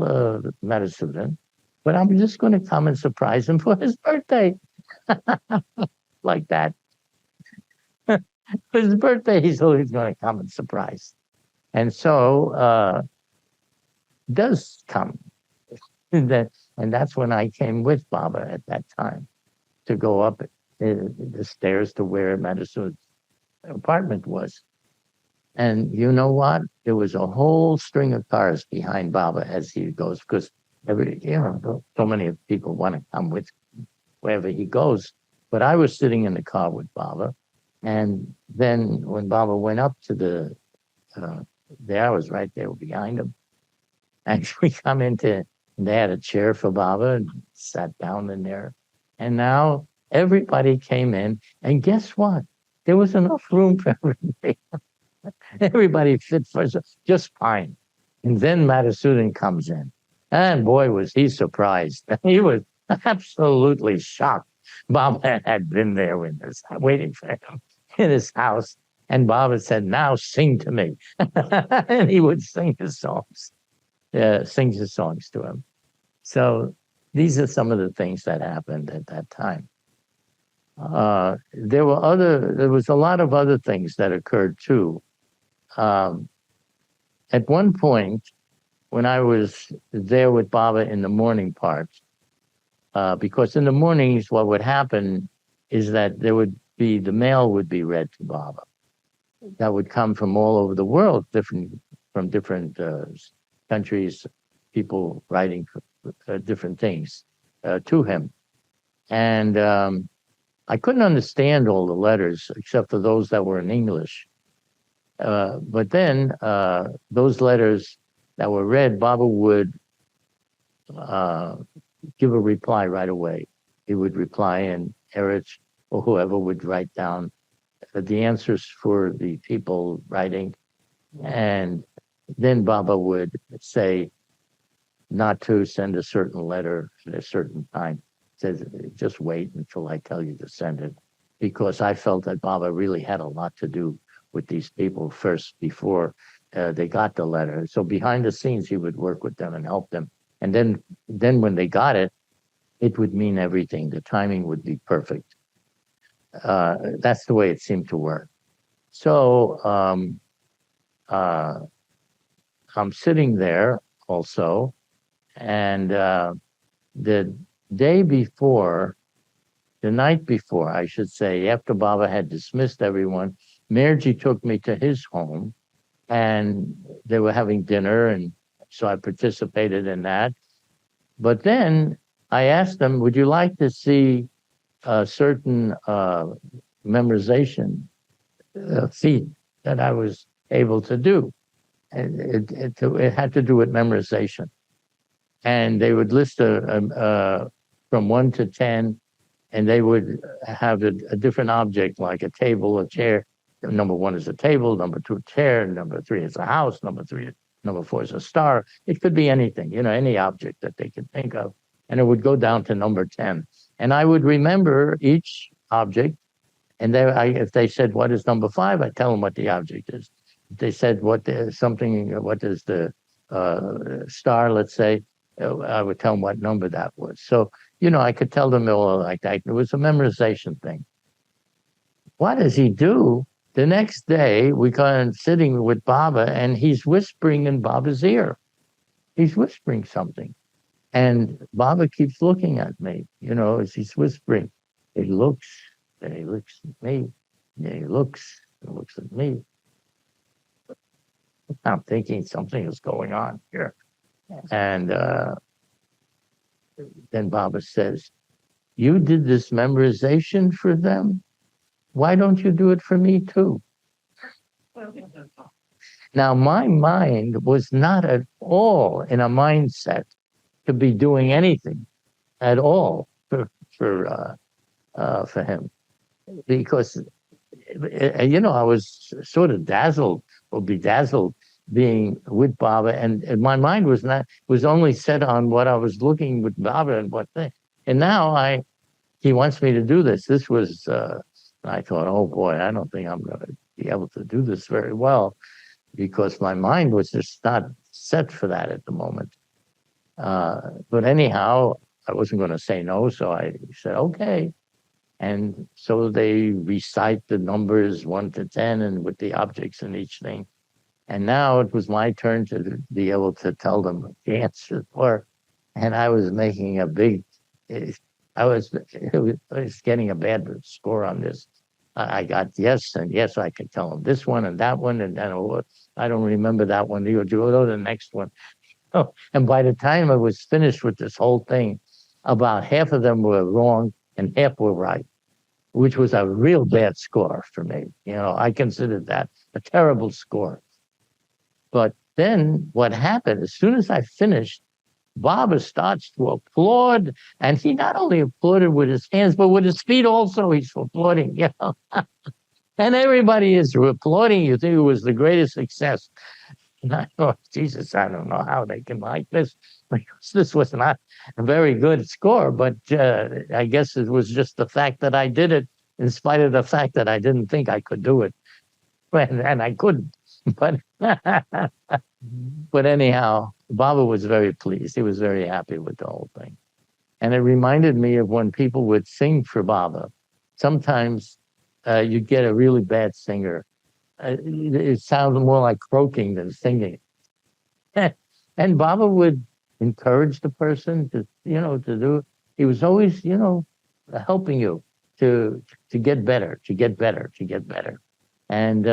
Madhusudan, but I'm just going to come and surprise him for his birthday. Like that. For his birthday, he's always going to come and surprise. And so does come. And that's when I came with Baba at that time to go up the stairs to where Madhusudan's apartment was. And you know what? There was a whole string of cars behind Baba as he goes, because so many people want to come with wherever he goes. But I was sitting in the car with Baba, And then when Baba went up to there, I was right there behind him. And we come into, and they had a chair for Baba and sat down in there. And now everybody came in, and guess what? There was enough room for everybody. Everybody fit for just fine. And then Madhusudan comes in. And boy, was he surprised. He was absolutely shocked. Baba had been there with us, waiting for him in his house. And Baba said, now sing to me. And he would sing his songs, sings his songs to him. So these are some of the things that happened at that time. There was a lot of other things that occurred too. At one point, when I was there with Baba in the morning part, because in the mornings, what would happen is that the mail would be read to Baba. That would come from all over the world, from different countries, people writing different things to him. And I couldn't understand all the letters except for those that were in English. But then those letters that were read, Baba would give a reply right away. He would reply, and Erich or whoever would write down the answers for the people writing. And then Baba would say not to send a certain letter at a certain time. Says, just wait until I tell you to send it. Because I felt that Baba really had a lot to do with these people first before they got the letter. So behind the scenes, he would work with them and help them. And then when they got it, it would mean everything. The timing would be perfect. That's the way it seemed to work. So I'm sitting there also, and the night before, I should say, after Baba had dismissed everyone, Meherji took me to his home, and they were having dinner, and so I participated in that. But then I asked them, would you like to see a certain memorization feat that I was able to do? And it had to do with memorization. And they would list from 1 to 10, and they would have a different object, like a table, a chair. Number 1 is a table, number 2, a chair, number 3 is a house, number 4 is a star. It could be anything, any object that they could think of. And it would go down to number 10. And I would remember each object. And if they said, what is number 5, I'd tell them what the object is. If they said, what is the star, let's say, I would tell them what number that was. So, I could tell them all like that. It was a memorization thing. What does he do? The next day, we got sitting with Baba, and he's whispering in Baba's ear. He's whispering something. And Baba keeps looking at me, as he's whispering. He looks, and he looks at me, and he looks at me. I'm thinking something is going on here. And then Baba says, you did this memorization for them? Why don't you do it for me too? Now, my mind was not at all in a mindset to be doing anything at all for him, because I was sort of dazzled or bedazzled being with Baba, and my mind was only set on what I was looking with Baba and what thing. And now he wants me to do this. This was I thought, oh boy, I don't think I'm going to be able to do this very well, because my mind was just not set for that at the moment. But anyhow, I wasn't going to say no, so I said, okay. And so they recite the numbers 1 to 10 and with the objects in each thing. And now it was my turn to be able to tell them what the answers were. And I was making I was getting a bad score on this. I got yes, and yes, I could tell them this one and that one, and then I don't remember that one. You go to the next one. Oh, and by the time I was finished with this whole thing, about half of them were wrong and half were right. which was a real bad score for me. I considered that a terrible score. But then what happened, as soon as I finished, Baba starts to applaud, and he not only applauded with his hands, but with his feet also. He's applauding, and everybody is applauding. You think it was the greatest success. And I thought, Jesus, I don't know how they can like this, because this was not a very good score. But I guess it was just the fact that I did it, in spite of the fact that I didn't think I could do it, and I couldn't. But but anyhow, Baba was very pleased. He was very happy with the whole thing. And it reminded me of when people would sing for Baba. Sometimes you'd get a really bad singer. It sounds more like croaking than singing. And Baba would encourage the person to do. He was always, helping you to get better, to get better, to get better. And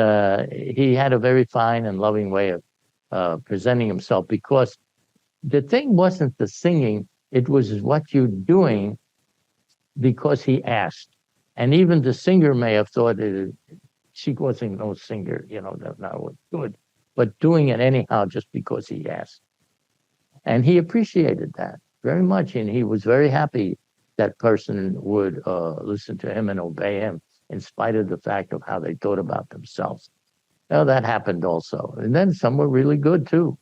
he had a very fine and loving way of presenting himself, because the thing wasn't the singing, it was what you're doing because he asked. And even the singer may have thought she wasn't no singer, that was good, but doing it anyhow just because he asked. And he appreciated that very much. And he was very happy that person would listen to him and obey him, in spite of the fact of how they thought about themselves. Now, that happened also. And then some were really good too.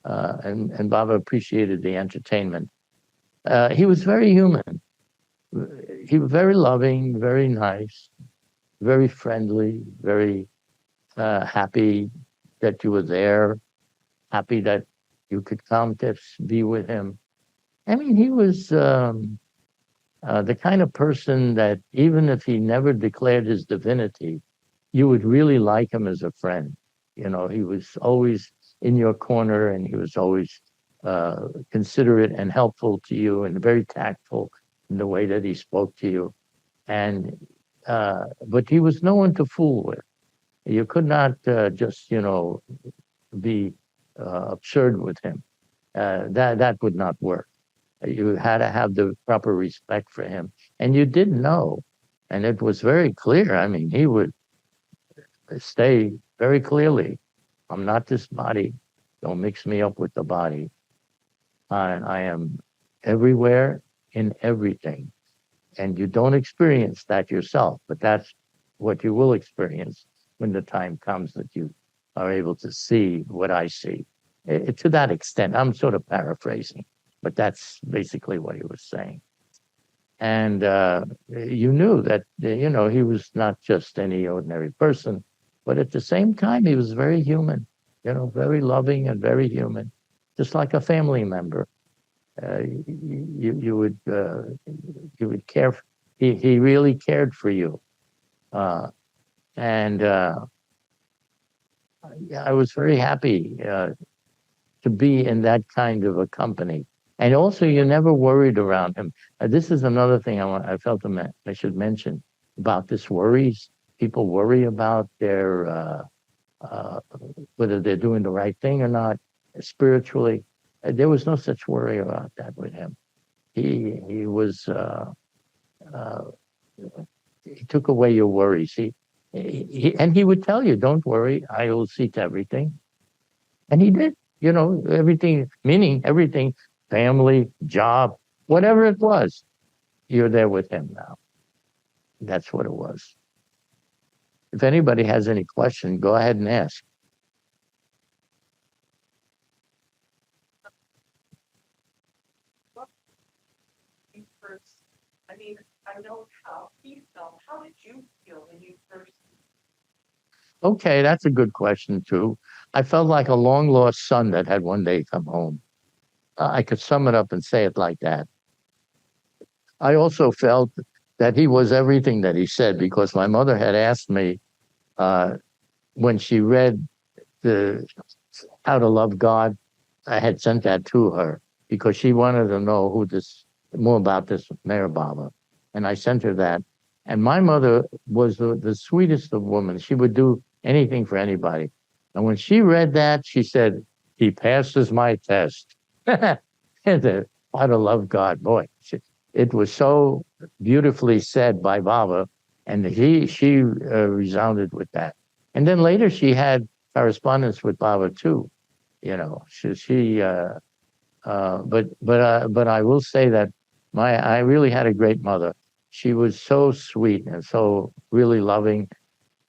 And Baba appreciated the entertainment. He was very human. He was very loving, very nice, very friendly, very happy that you were there, happy that you could come to be with him. I mean, he was the kind of person that even if he never declared his divinity, you would really like him as a friend. He was always in your corner, and he was always considerate and helpful to you, and very tactful in the way that he spoke to you. And but he was no one to fool with. You could not just be absurd with him. That would not work. You had to have the proper respect for him, and you did know, and it was very clear. I mean, he would say very clearly, "I'm not this body. Don't mix me up with the body. I am everywhere in everything." And you don't experience that yourself, but that's what you will experience when the time comes that you are able to see what I see. To that extent, I'm sort of paraphrasing, but that's basically what he was saying. And you knew that, he was not just any ordinary person, but at the same time, he was very human, very loving and very human, just like a family member. You would care. He really cared for you. And I was very happy to be in that kind of a company. And also, you never worried around him. This is another thing I felt I should mention about this worries. People worry about their whether they're doing the right thing or not spiritually. There was no such worry about that with him. He was he took away your worries. And he would tell you, "Don't worry, I will see to everything." And he did. Everything, meaning everything. Family, job, whatever it was, you're there with him now. That's what it was. If anybody has any question, go ahead and ask. I mean, I know how he felt. How did you feel when you first? Okay, that's a good question too. I felt like a long lost son that had one day come home. I could sum it up and say it like that. I also felt that he was everything that he said, because my mother had asked me when she read the How to Love God, I had sent that to her because she wanted to know more about this Meher Baba. And I sent her that. And my mother was the sweetest of women. She would do anything for anybody. And when she read that, she said, "He passes my test." How to Love God. Boy, it was so beautifully said by Baba. And she resounded with that. And then later she had correspondence with Baba too. You know, but I will say that I really had a great mother. She was so sweet and so really loving,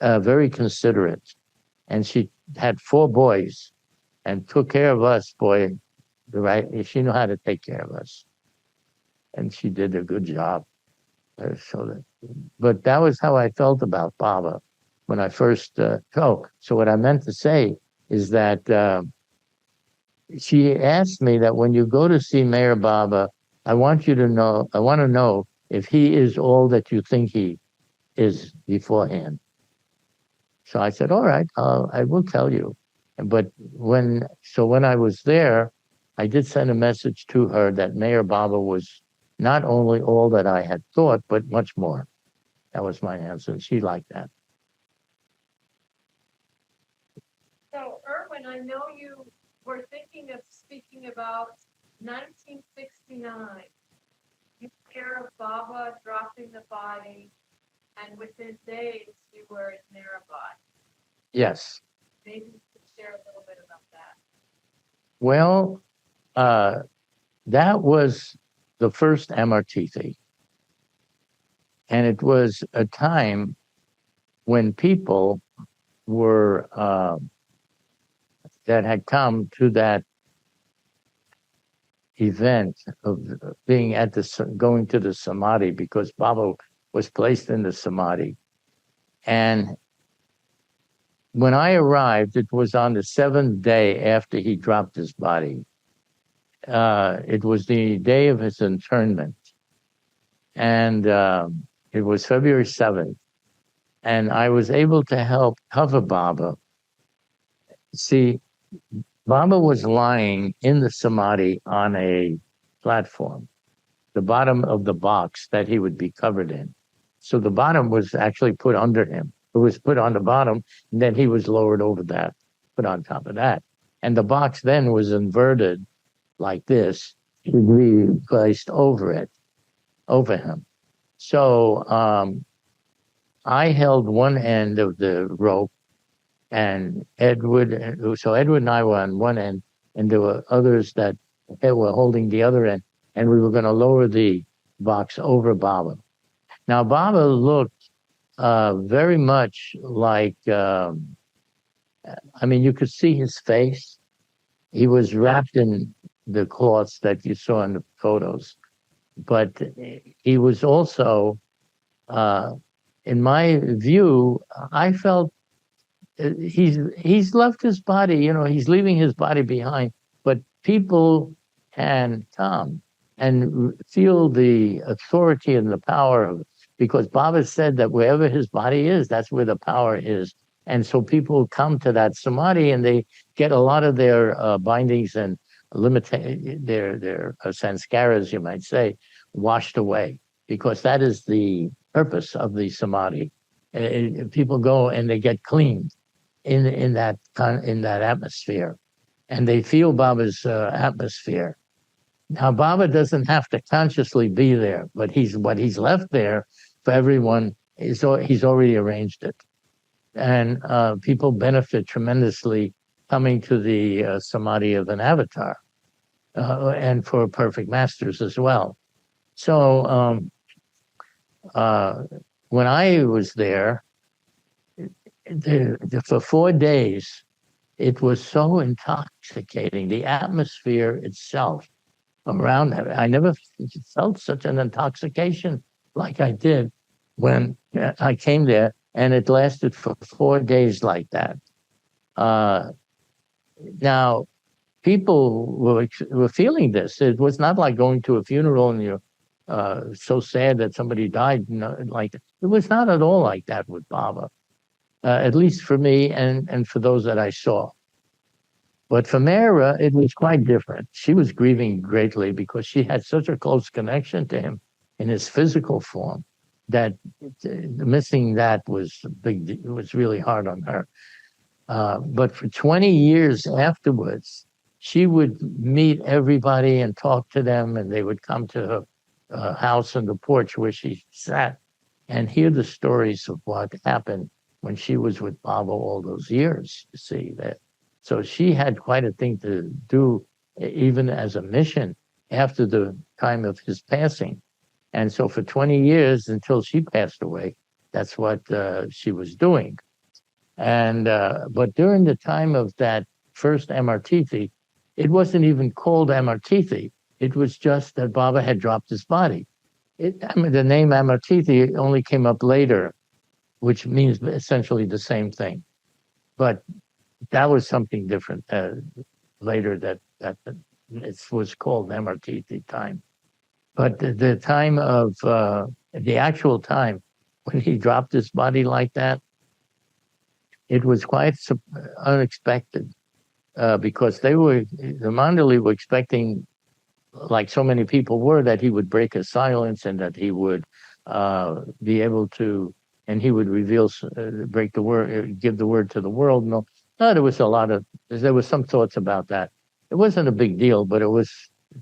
very considerate, and she had 4 boys and took care of us. Boy, right? She knew how to take care of us, and she did a good job. But that was how I felt about Baba when I first. So what I meant to say is that. She asked me that when you go to see Meher Baba, I want to know if he is all that you think he is beforehand. So I said, all right, I will tell you. But when I was there, I did send a message to her that Meher Baba was not only all that I had thought, but much more. That was my answer. And she liked that. So, Irwin, I know you were thinking of speaking about 1969. You hear of Baba dropping the body, and within days you were in Meherabad. Yes. Maybe you could share a little bit about that. Well, that was the first Amartithi. And it was a time when people were that had come to that event of being at going to the Samadhi, because Baba was placed in the Samadhi. And when I arrived, it was on the 7th day after he dropped his body. It was the day of his internment. And it was February 7th. And I was able to help cover Baba. See, Baba was lying in the Samadhi on a platform, the bottom of the box that he would be covered in. So the bottom was actually put under him. It was put on the bottom, and then he was lowered over that, put on top of that. And the box then was inverted like this to be placed over him. So I held one end of the rope, and Edward and I were on one end, and there were others that were holding the other end, and we were going to lower the box over Baba. Now, Baba looked very much like, I mean, you could see his face. He was wrapped in the cloths that you saw in the photos, but he was also, in my view, I felt he's left his body, you know, he's leaving his body behind, but people can come and feel the authority and the power of it, because Baba said that wherever his body is, that's where the power is. And so people come to that Samadhi and they get a lot of their bindings and their sanskaras, you might say, washed away, because that is the purpose of the Samadhi. People go and they get cleaned in that atmosphere, and they feel Baba's atmosphere. Now, Baba doesn't have to consciously be there, but what he's left there for everyone is he's already arranged it, and people benefit tremendously coming to the Samadhi of an avatar, and for perfect masters as well. So when I was there, for 4 days, it was so intoxicating. The atmosphere itself around it, I never felt such an intoxication like I did when I came there, and it lasted for 4 days like that. Now, people were feeling this. It was not like going to a funeral and you're so sad that somebody died. Like, it was not at all like that with Baba. At least for me and for those that I saw. But for Mera, it was quite different. She was grieving greatly because she had such a close connection to him in his physical form that missing that was big. It was really hard on her. But for 20 years afterwards, she would meet everybody and talk to them, and they would come to her house on the porch where she sat. and hear the stories of what happened when she was with Baba all those years. You see that, so she had quite a thing to do, even as a mission after the time of his passing. And so for 20 years until she passed away, that's what she was doing. And but during the time of that first Amartithi, it wasn't even called Amartithi. It was just that Baba had dropped his body. I mean, the name Amartithi only came up later, which means essentially the same thing. But that was something different later that it was called Amartithi time. But the time of the actual time when he dropped his body like that, it was quite unexpected because the Mandali were expecting, like so many people were, that he would break his silence and that he would be able to, and he would reveal, break the word, give the word to the world. No, there was there was some thoughts about that. It wasn't a big deal, but it was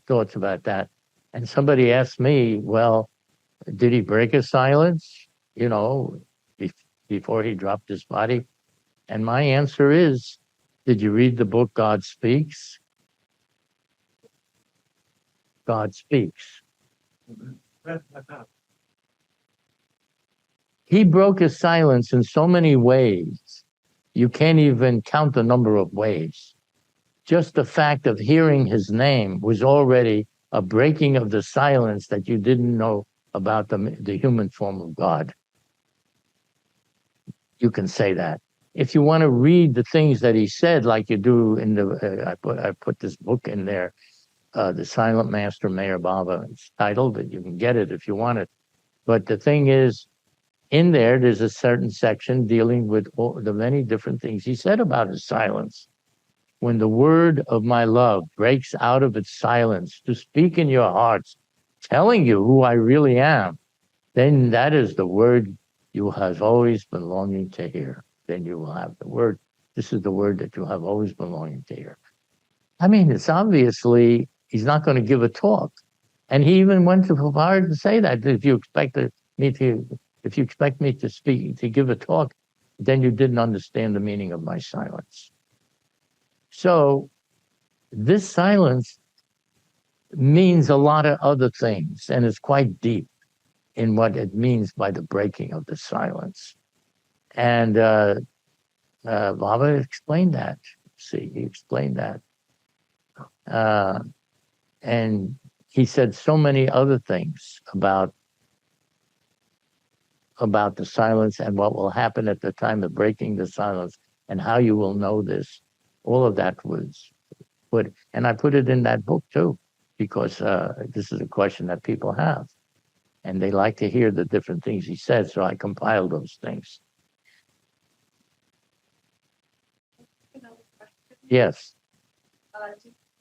thoughts about that. And somebody asked me, well, did he break his silence, you know, before he dropped his body? And my answer is, did you read the book God Speaks? God speaks. He broke his silence in so many ways, you can't even count the number of ways. Just the fact of hearing his name was already a breaking of the silence that you didn't know about the human form of God. You can say that. If you want to read the things that he said, like you do in the, I put this book in there, The Silent Master, Meher Baba. It's titled, but you can get it if you want it. But the thing is, in there's a certain section dealing with all the many different things he said about his silence. When the word of my love breaks out of its silence to speak in your hearts, telling you who I really am, then that is the word you have always been longing to hear. Then you will have the word. This is the word that you have always been longing to hear. I mean, it's obviously he's not going to give a talk. And he even went so far to say that if you expect me to speak, to give a talk, then you didn't understand the meaning of my silence. So this silence means a lot of other things, and it's quite deep in what it means by the breaking of the silence. And Baba explained that. See, he explained that. And he said so many other things about the silence and what will happen at the time of breaking the silence and how you will know this. All of that was put, and I put it in that book too, because this is a question that people have. And they like to hear the different things he said, so I compiled those things. Another question. Yes.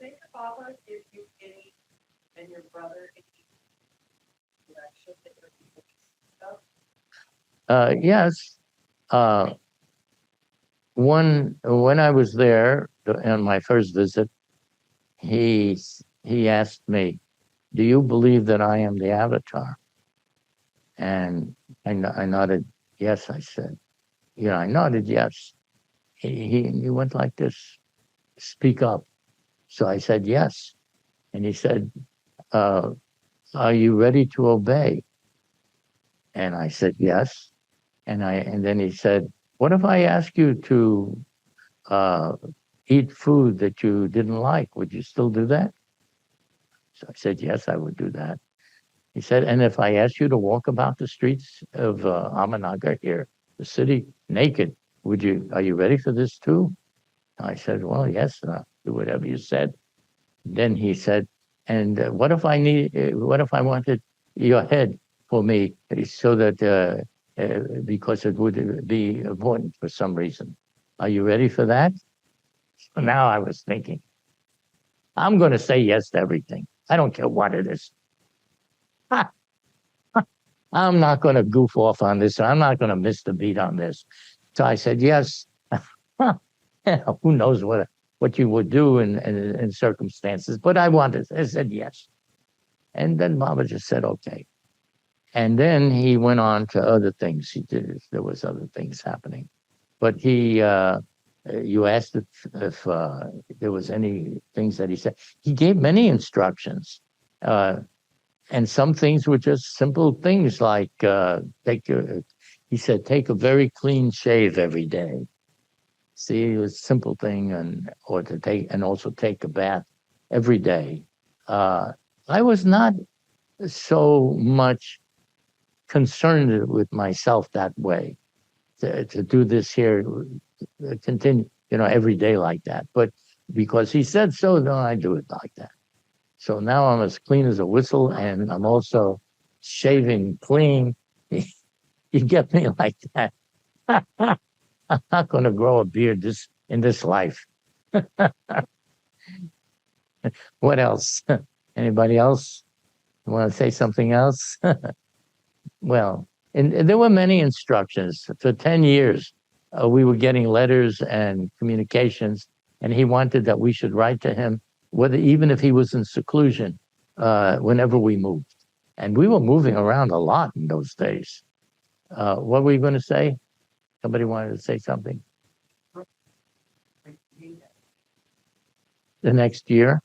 Did Meher Baba give you any, and your brother, any direction that you're able to stuff? Yes. When I was there on my first visit, he asked me, "Do you believe that I am the Avatar?" And I nodded yes. I said, I nodded yes. He went like this, "Speak up." So I said yes, and he said, "Are you ready to obey?" And I said yes, and then he said, "What if I ask you to eat food that you didn't like? Would you still do that?" So I said yes, I would do that. He said, "And if I asked you to walk about the streets of Ahmednagar here, the city, naked, are you ready for this too?" I said, "Well, yes, do whatever you said." Then he said, "And what if I wanted your head for me so that, because it would be important for some reason. Are you ready for that?" So now I was thinking, I'm going to say yes to everything. I don't care what it is. I'm not going to goof off on this. I'm not going to miss the beat on this. So I said yes. Who knows what you would do in circumstances, but I said yes. And then Mama just said, okay. And then he went on to other things he did. There was other things happening. But you asked if there was any things that he said. He gave many instructions. And some things were just simple things like he said, take a very clean shave every day. See, it was a simple thing, and also take a bath every day. I was not so much concerned with myself that way to do this here, continue, every day like that. But because he said so, no, I do it like that. So now I'm as clean as a whistle, and I'm also shaving clean. You get me like that. I'm not going to grow a beard in this life. What else? Anybody else want to say something else? Well, and there were many instructions. For 10 years, we were getting letters and communications, and he wanted that we should write to him, even if he was in seclusion, whenever we moved. And we were moving around a lot in those days. What were you going to say? Somebody wanted to say something? The next year,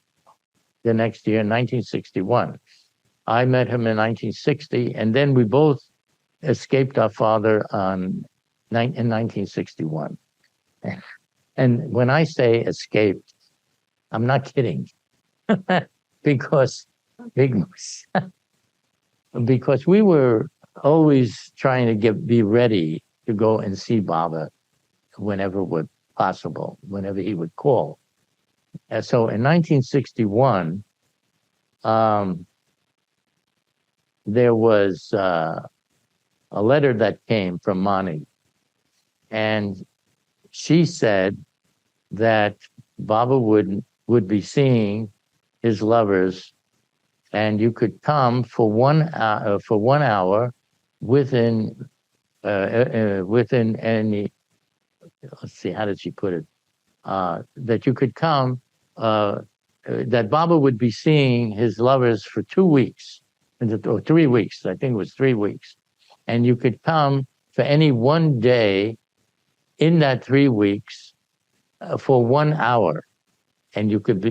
1961. I met him in 1960, and then we both escaped our father in 1961. And when I say escaped, I'm not kidding, because we were always trying to be ready to go and see Baba whenever was possible, whenever he would call. And so in 1961, there was a letter that came from Mani, and she said that Baba would be seeing his lovers, and you could come for 1 hour within any. Let's see, how did she put it? That you could come. That Baba would be seeing his lovers for 2 weeks, or 3 weeks. I think it was 3 weeks, and you could come for any one day in that 3 weeks for 1 hour, and you could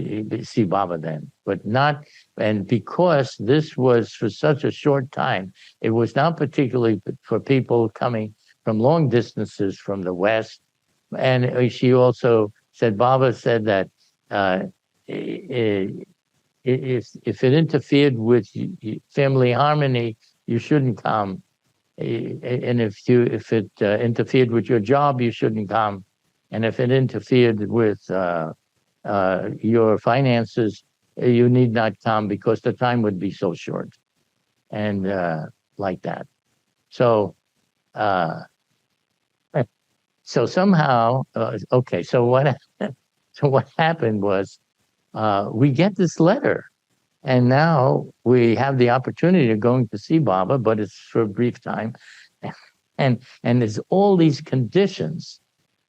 see Baba then, but not. And because this was for such a short time, it was not particularly for people coming from long distances from the West. And she also said, Baba said that if it interfered with family harmony, you shouldn't come. And if it interfered with your job, you shouldn't come. And if it interfered with your finances, you need not come, because the time would be so short, and like that. So somehow, okay. So what happened was, we get this letter, and now we have the opportunity of going to see Baba, but it's for a brief time, and there's all these conditions.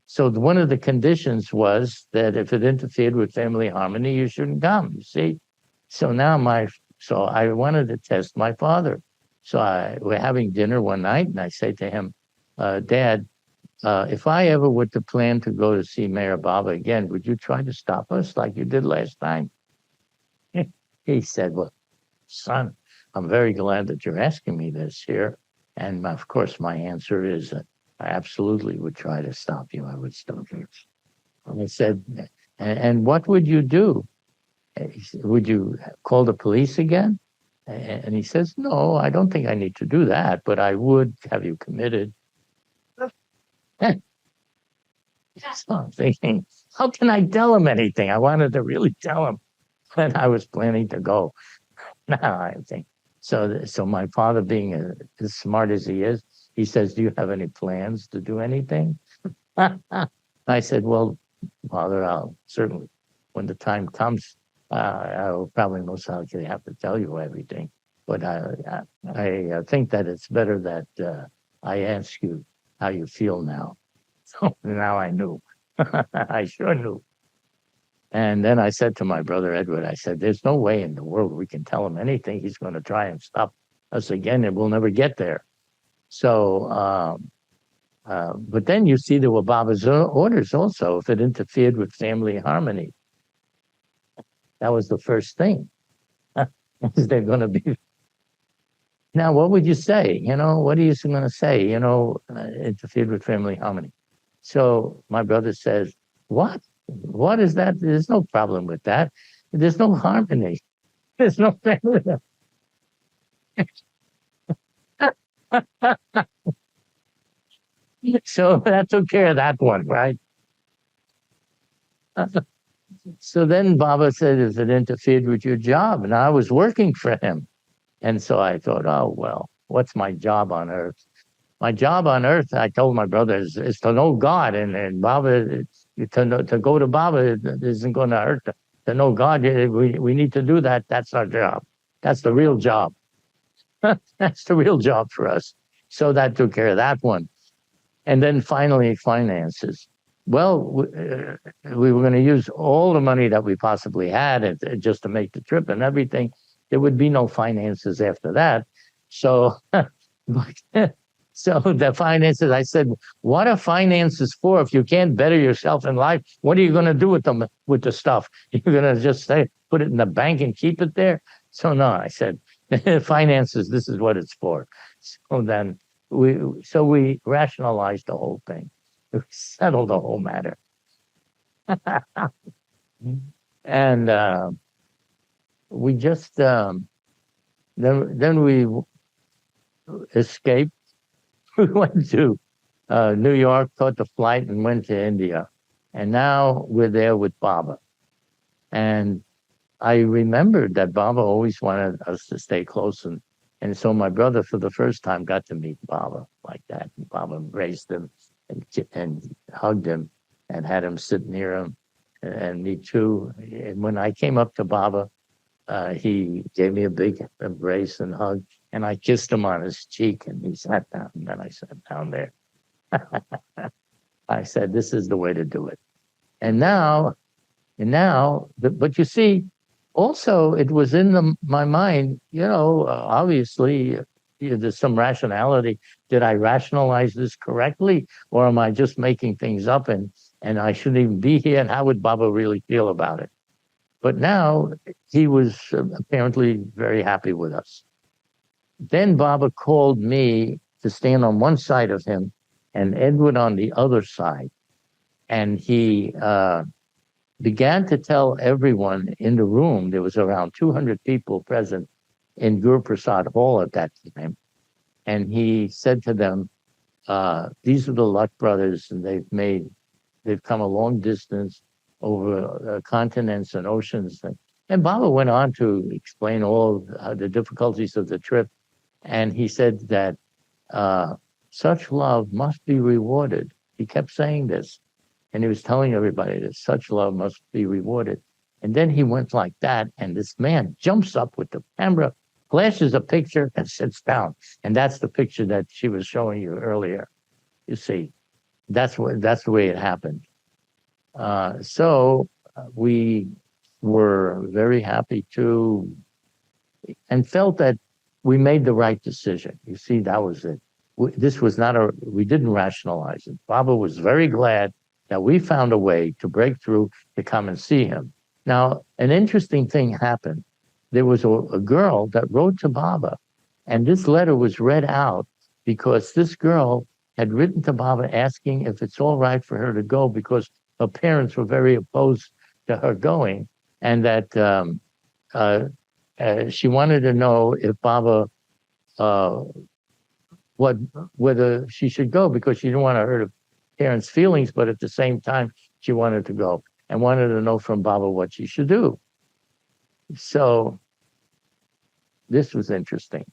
So one of the conditions was that if it interfered with family harmony, you shouldn't come. You see, so I wanted to test my father. So we're having dinner one night, and I say to him, Dad, if I ever were to plan to go to see Meher Baba again, would you try to stop us like you did last time? He said, well, son, I'm very glad that you're asking me this here. And of course, my answer is that I absolutely would try to stop you. I would stop you. And I said, and what would you do? Would you call the police again? And he says, no, I don't think I need to do that, but I would have you committed. So I'm thinking, how can I tell him anything? I wanted to really tell him that I was planning to go. Now I think so. So my father, being as smart as he is, he says, "Do you have any plans to do anything?" I said, "Well, Father, I'll certainly, when the time comes, I will probably most likely have to tell you everything. But I think that it's better that I ask you how you feel now." So now I knew. I sure knew. And then I said to my brother Edward, I said, there's no way in the world we can tell him anything. He's going to try and stop us again, and we'll never get there. So, but then you see there were Baba's orders also, if it interfered with family harmony. That was the first thing. Is there going to be? Now, what would you say? What are you going to say? Interfered with family harmony. So my brother says, what? What is that? There's no problem with that. There's no harmony. There's no family. So that took care of that one, right? So then Baba said, if it interfered with your job, and I was working for him. And so I thought, oh, well, what's my job on earth? My job on earth, I told my brother, is to know God. And Baba, to go to Baba isn't going to hurt. To know God, we need to do that. That's our job. That's the real job. That's the real job for us. So that took care of that one. And then finally, finances. Well, we were going to use all the money that we possibly had just to make the trip and everything. There would be no finances after that. So, so the finances, I said, what are finances for? If you can't better yourself in life, what are you going to do with them, with the stuff? You're going to just say, put it in the bank and keep it there? So no, I said, finances, this is what it's for. So then we rationalized the whole thing. We settled the whole matter. And we just then we escaped. We went to New York, caught the flight, and went to India. And now we're there with Baba. And I remembered that Baba always wanted us to stay close. And so my brother, for the first time, got to meet Baba like that. And Baba embraced him and hugged him and had him sit near him. And me too. And when I came up to Baba, he gave me a big embrace and hug, and I kissed him on his cheek, and he sat down, and then I sat down there. I said, this is the way to do it. And now, but you see, also it was in my mind, obviously there's some rationality. Did I rationalize this correctly, or am I just making things up and I shouldn't even be here? And how would Baba really feel about it? But now he was apparently very happy with us. Then Baba called me to stand on one side of him and Edward on the other side. And he began to tell everyone in the room, there was around 200 people present in Guru Prasad Hall at that time. And he said to them, these are the Luck brothers, and they've come a long distance over continents and oceans. And Baba went on to explain all the difficulties of the trip. And he said that such love must be rewarded. He kept saying this. And he was telling everybody that such love must be rewarded. And then he went like that. And this man jumps up with the camera, flashes a picture, and sits down. And that's the picture that she was showing you earlier. You see, that's the way it happened. So we were very happy to, and felt that we made the right decision. You see, that was it. This was not we didn't rationalize it. Baba was very glad that we found a way to break through to come and see him. Now, an interesting thing happened. There was a girl that wrote to Baba, and this letter was read out because this girl had written to Baba asking if it's all right for her to go because her parents were very opposed to her going, and that she wanted to know if Baba, whether she should go because she didn't want to hurt her parents' feelings, but at the same time, she wanted to go and wanted to know from Baba what she should do. So this was interesting.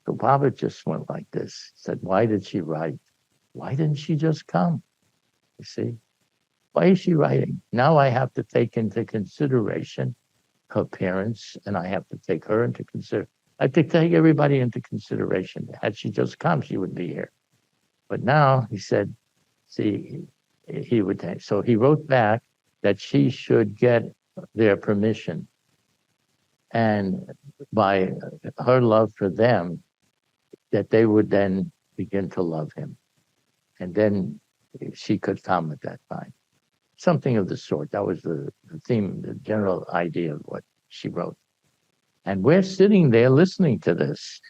So Baba just went like this, said, why did she write? Why didn't she just come? You see? Why is she writing? Now I have to take into consideration her parents, and I have to take her into consideration. I have to take everybody into consideration. Had she just come, she would be here. But now he said, see, he would take. So he wrote back that she should get their permission. And by her love for them, that they would then begin to love him. And then she could come at that time. Something of the sort. That was the theme, the general idea of what she wrote. And we're sitting there listening to this.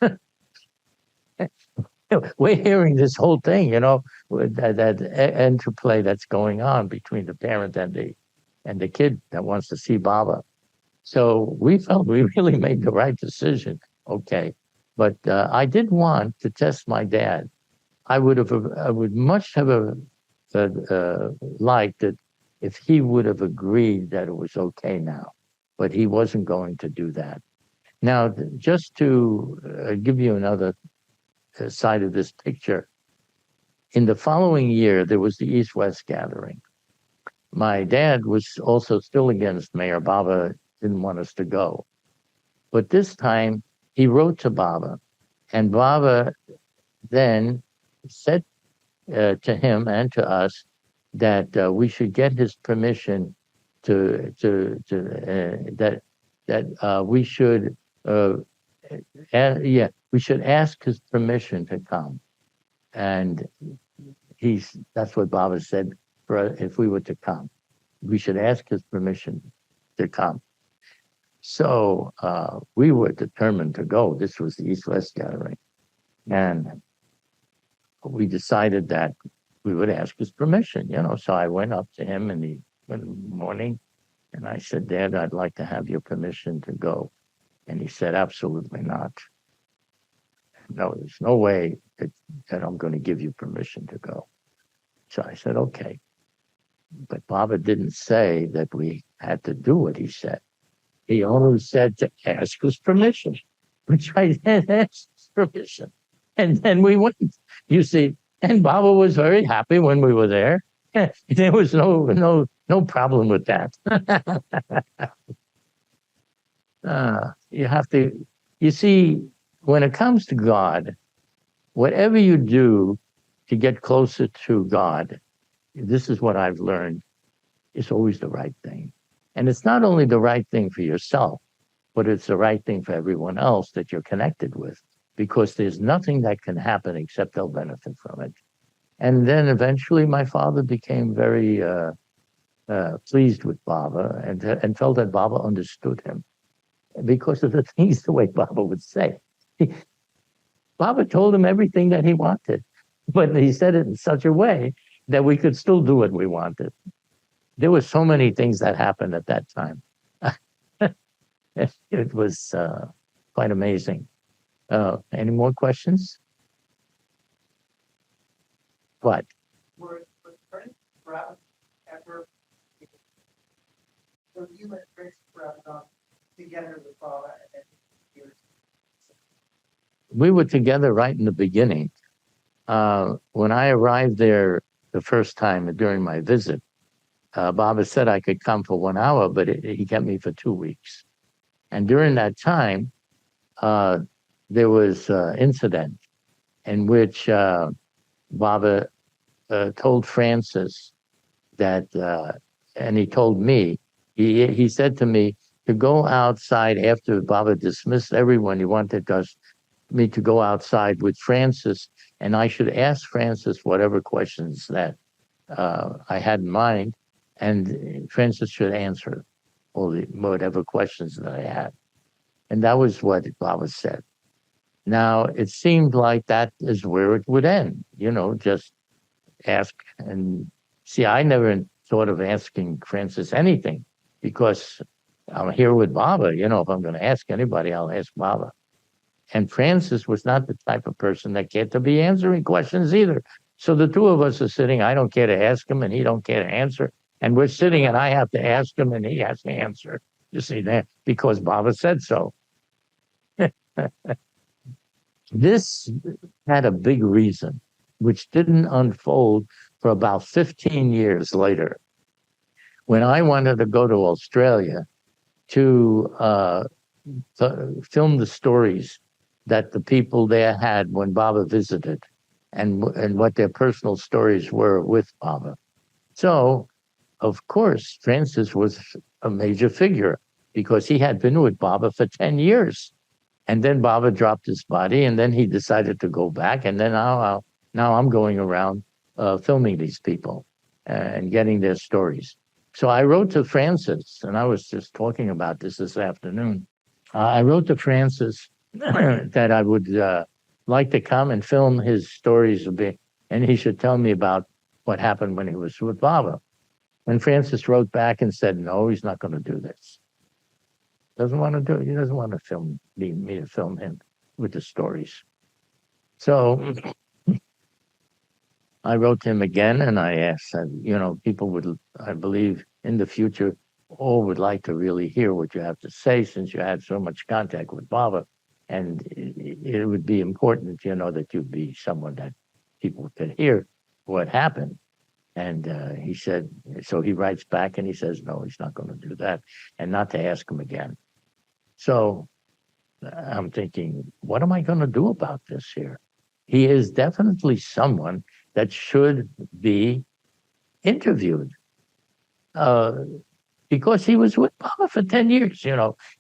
We're hearing this whole thing, that interplay that's going on between the parent and the kid that wants to see Baba. So we felt we really made the right decision. Okay, but I did want to test my dad. I would much have liked it if he would have agreed that it was okay now, but he wasn't going to do that. Now, just to give you another side of this picture, in the following year, there was the East-West gathering. My dad was also still against Meher Baba, didn't want us to go. But this time, he wrote to Baba, and Baba then said to him and to us that we should get his permission we should we should ask his permission to come. And that's what Baba said, if we were to come, we should ask his permission to come. So we were determined to go. This was the East-West gathering. And we decided that we would ask his permission, So I went up to him in the morning and I said, Dad, I'd like to have your permission to go. And he said, absolutely not. No, there's no way that I'm going to give you permission to go. So I said, okay. But Baba didn't say that we had to do what he said. He only said to ask his permission, which I then asked his permission. And then we went, you see, and Baba was very happy when we were there. There was no problem with that. You see, when it comes to God, whatever you do to get closer to God, this is what I've learned, is always the right thing. And it's not only the right thing for yourself, but it's the right thing for everyone else that you're connected with, because there's nothing that can happen except they'll benefit from it. And then eventually my father became very pleased with Baba and felt that Baba understood him because of the things the way Baba would say. Baba told him everything that he wanted, but he said it in such a way that we could still do what we wanted. There were so many things that happened at that time. It was quite amazing. Any more questions? What? Were Prince Brown ever, so you and Prince Brown together with Baba and then years? We were together right in the beginning. When I arrived there the first time during my visit, Baba said I could come for 1 hour, but he kept me for 2 weeks. And during that time, there was an incident in which Baba told Francis that, and he told me, he said to me to go outside after Baba dismissed everyone. He wanted me to go outside with Francis, and I should ask Francis whatever questions that I had in mind, and Francis should answer whatever questions that I had. And that was what Baba said. Now, it seemed like that is where it would end, just ask. And see, I never thought of asking Francis anything because I'm here with Baba. If I'm going to ask anybody, I'll ask Baba. And Francis was not the type of person that cared to be answering questions either. So the two of us are sitting, I don't care to ask him and he don't care to answer. And we're sitting and I have to ask him and he has to answer. You see that? Because Baba said so. This had a big reason, which didn't unfold for about 15 years later. When I wanted to go to Australia to film the stories that the people there had when Baba visited and what their personal stories were with Baba. So, of course, Francis was a major figure because he had been with Baba for 10 years. And then Baba dropped his body, and then he decided to go back. And then now I'm going around filming these people and getting their stories. So I wrote to Francis, and I was just talking about this afternoon. I wrote to Francis that I would like to come and film his stories a bit, and he should tell me about what happened when he was with Baba. And Francis wrote back and said, no, he's not going to do this. Doesn't want to do it. He doesn't want to film me to film him with the stories. So I wrote to him again, and I asked, people would, I believe, in the future, all would like to really hear what you have to say, since you had so much contact with Baba. And it would be important, that you'd be someone that people could hear what happened. And he said, so he writes back and he says, no, he's not going to do that, and not to ask him again. So I'm thinking, what am I going to do about this here? He is definitely someone that should be interviewed because he was with Baba for 10 years.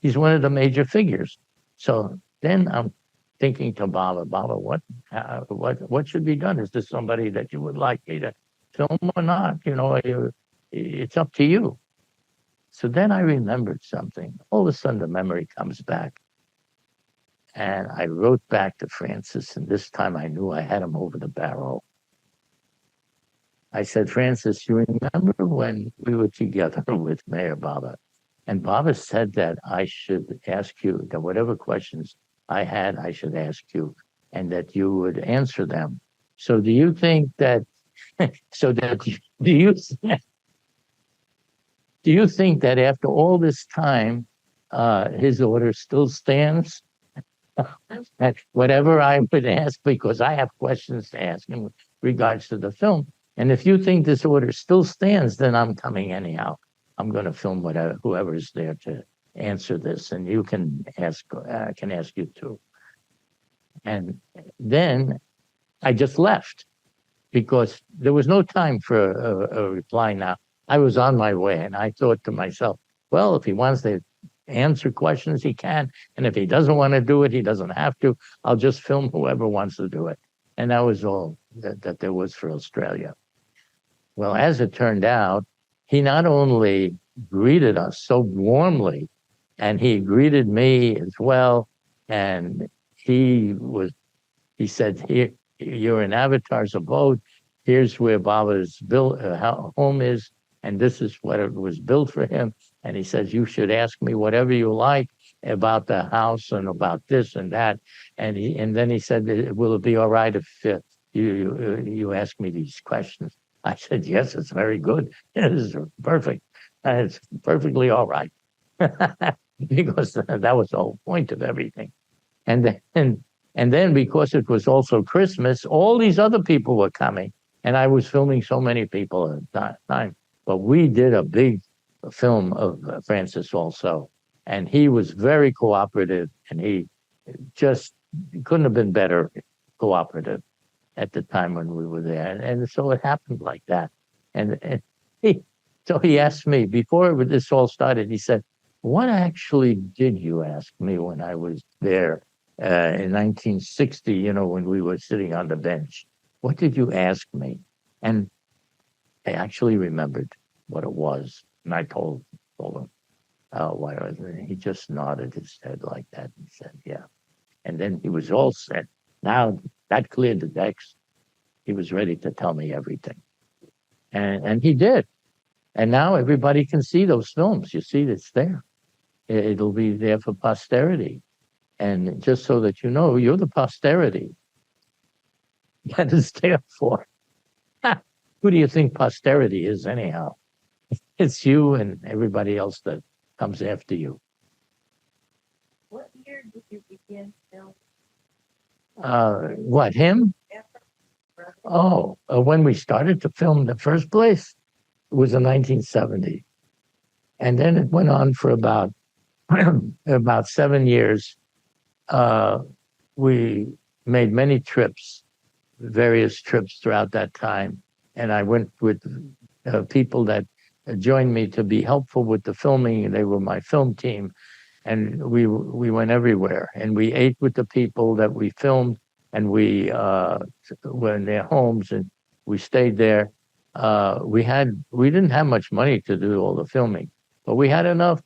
He's one of the major figures. So then I'm thinking to Baba, what should be done? Is this somebody that you would like me to film or not? It's up to you. So then I remembered something. All of a sudden, the memory comes back. And I wrote back to Francis, and this time I knew I had him over the barrel. I said, Francis, you remember when we were together with Meher Baba? And Baba said that I should ask you, that whatever questions I had, I should ask you, and that you would answer them. So do you think that, do you think that after all this time, his order still stands? That whatever I would ask, because I have questions to ask in regards to the film. And if you think this order still stands, then I'm coming anyhow. I'm going to film whoever's there to answer this, and you can ask. Can ask you too. And then I just left because there was no time for a reply. Now I was on my way, and I thought to myself, well, if he wants to answer questions, he can. And if he doesn't want to do it, he doesn't have to. I'll just film whoever wants to do it. And that was all that there was for Australia. Well, as it turned out, he not only greeted us so warmly, and he greeted me as well. And he said, here, you're in Avatar's abode. Here's where Baba's home is. And this is what it was built for him. And he says, you should ask me whatever you like about the house and about this and that. And then he said, will it be all right if you ask me these questions? I said, yes, it's very good. It is perfect. It's perfectly all right. Because that was the whole point of everything. And then because it was also Christmas, all these other people were coming. And I was filming so many people at that time. But we did a big film of Francis also. And he was very cooperative, and he just couldn't have been better cooperative at the time when we were there. And so it happened like that. And so he asked me, before this all started, he said, what actually did you ask me when I was there in 1960, when we were sitting on the bench? What did you ask me? And I actually remembered what it was. And I told him why I was there. He just nodded his head like that and said, yeah. And then he was all set. Now that cleared the decks. He was ready to tell me everything. And he did. And now everybody can see those films. You see, it's there. It'll be there for posterity. And just so that you know, you're the posterity that is there for. Who do you think posterity is anyhow? It's you and everybody else that comes after you. What year did you begin filming? What, him? Oh, when we started to film in the first place, it was in 1970. And then it went on for about 7 years. We made many trips, various trips throughout that time. And I went with people that joined me to be helpful with the filming. They were my film team. and we went everywhere, and we ate with the people that we filmed, and we were in their homes, and we stayed there. We didn't have much money to do all the filming, but we had enough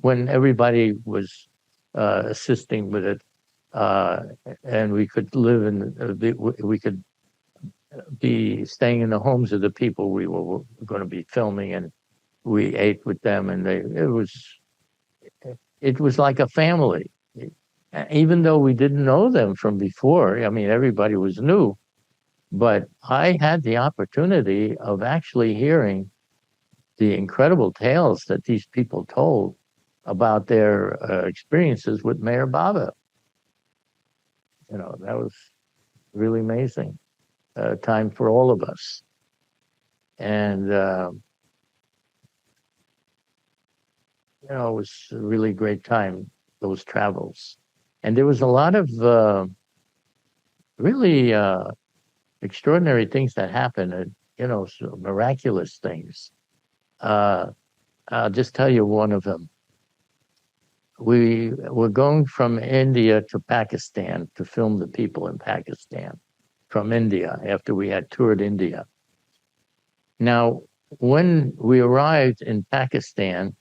when everybody was assisting with it, and we could live we could be staying in the homes of the people we were going to be filming, and we ate with them, and it was like a family. Even though we didn't know them from before, I mean, everybody was new, but I had the opportunity of actually hearing the incredible tales that these people told about their experiences with Meher Baba. That was really amazing time for all of us. And, it was a really great time, those travels. And there was a lot of really extraordinary things that happened, so miraculous things. I'll just tell you one of them. We were going from India to Pakistan to film the people in Pakistan from India after we had toured India. Now, when we arrived in Pakistan,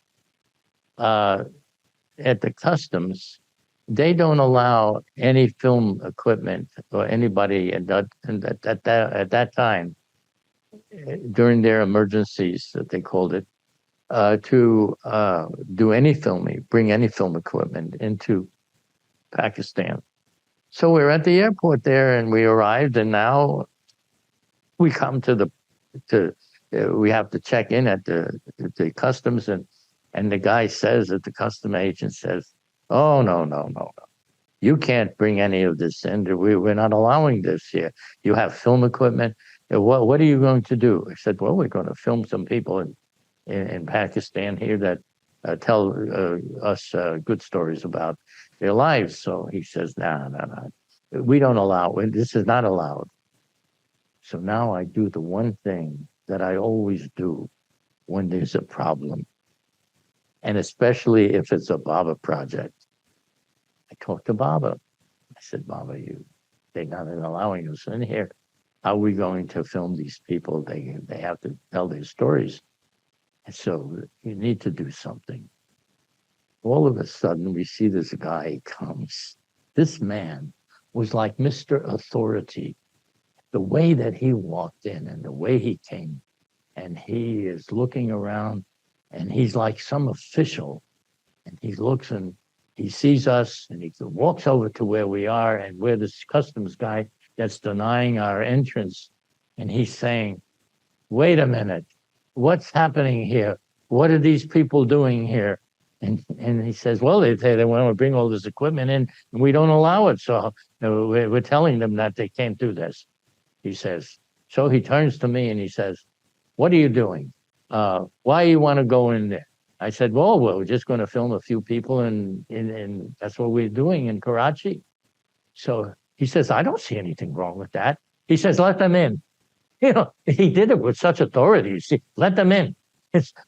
at the customs, they don't allow any film equipment or anybody at that time, during their emergencies that they called it, to do any filming, bring any film equipment into Pakistan. So we're at the airport there, and we arrived, and now we come we have to check in at the customs, and the guy says, that the custom agent says, "Oh, no. You can't bring any of this in. We're not allowing this here. You have film equipment. What are you going to do?" I said, "Well, we're going to film some people in Pakistan here that tell us good stories about their lives." So he says, no. We don't allow it. This is not allowed. So now I do the one thing that I always do when there's a problem, and especially if it's a Baba project. I talked to Baba. I said, "Baba, they're not allowing us in here. How are we going to film these people? They have to tell their stories. And so you need to do something." All of a sudden, we see this guy comes. This man was like Mr. Authority. The way that he walked in and the way he came, and he is looking around, and he's like some official, and he looks and he sees us, and he walks over to where we are, and we're this customs guy that's denying our entrance, and he's saying, "Wait a minute, what's happening here? What are these people doing here?" And he says, "Well, they want to bring all this equipment in, and we don't allow it. So we're telling them that they can't do this." He says, so he turns to me and he says, "What are you doing? Why you want to go in there?" I said, "Well, we're just going to film a few people, and that's what we're doing in Karachi." So he says, "I don't see anything wrong with that." He says, "Let them in." He did it with such authority. See, let them in.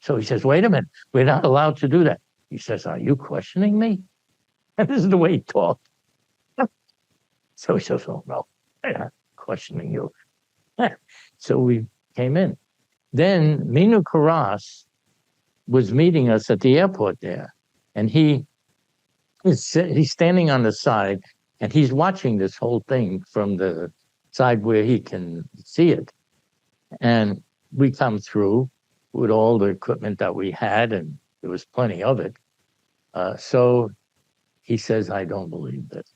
So he says, "Wait a minute, we're not allowed to do that." He says, "Are you questioning me?" And this is the way he talked. So he says, "Oh, no, I'm not questioning you." So we came in. Then Minu Karas was meeting us at the airport there. And he's standing on the side, and he's watching this whole thing from the side where he can see it. And we come through with all the equipment that we had, and there was plenty of it. So he says, "I don't believe this.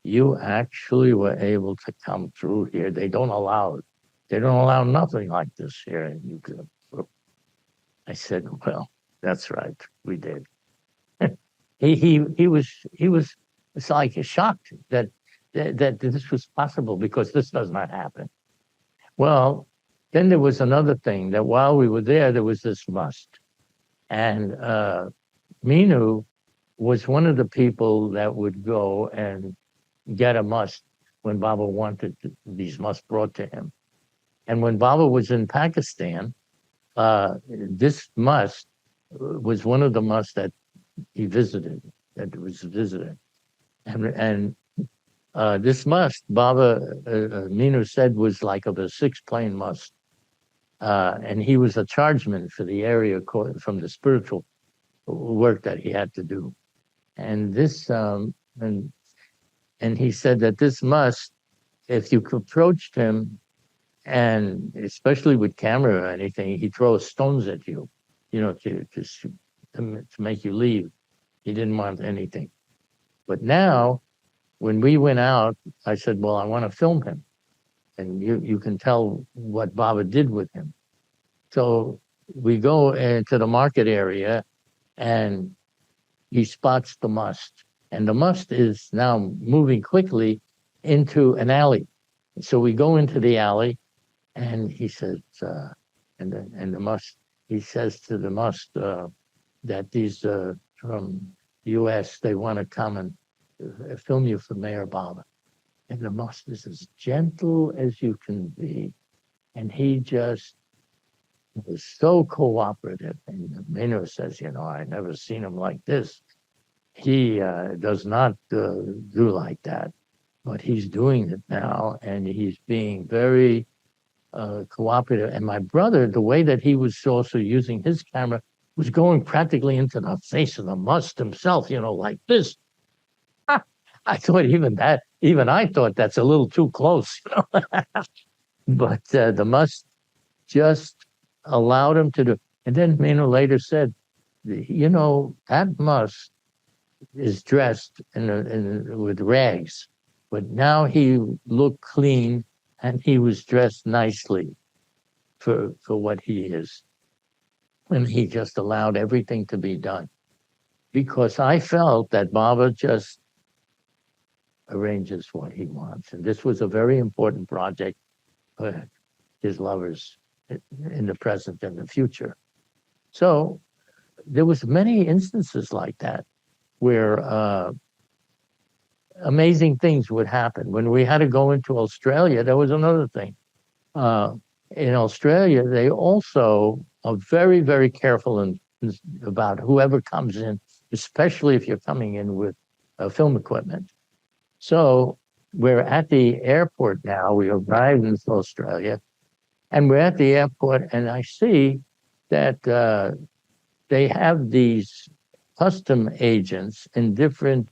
You actually were able to come through here. They don't allow it. They don't allow nothing like this here." And you could. I said, "Well, that's right. We did." He was it's like shocked that this was possible, because this does not happen. Well, then there was another thing, that while we were there was this must. And Minu was one of the people that would go and get a must when Baba wanted these musts brought to him. And when Baba was in Pakistan, this must was one of the musts that he visited, that was visited. And this must, Baba Minu said, was like of a 6-plane must. And he was a chargeman for the area from the spiritual work that he had to do. And this, and he said that this must, if you approached him, and especially with camera or anything, he throws stones at you, to make you leave. He didn't want anything. But now, when we went out, I said, well, I want to film him. And you can tell what Baba did with him. So we go into the market area, and he spots the must. And the must is now moving quickly into an alley. So we go into the alley, and he says, and the must, he says to the must that these from the U.S., they want to come and film you for Meher Baba. And the must is as gentle as you can be. And he just was so cooperative. And Meher says, I never seen him like this. He does not do like that, but he's doing it now, and he's being very cooperative. And my brother, the way that he was also using his camera, was going practically into the face of the must himself, like this. I thought even I thought that's a little too close, But the must just allowed him to do. And then Meno later said, that must is dressed with rags, but now he looked clean and he was dressed nicely for what he is. And he just allowed everything to be done. Because I felt that Baba just arranges what he wants. And this was a very important project for his lovers in the present and the future. So there was many instances like that where amazing things would happen. When we had to go into Australia, there was another thing. In Australia, they also are very, very careful about whoever comes in, especially if you're coming in with film equipment. So we're at the airport now. We arrived in Australia, and we're at the airport, and I see that they have these custom agents in different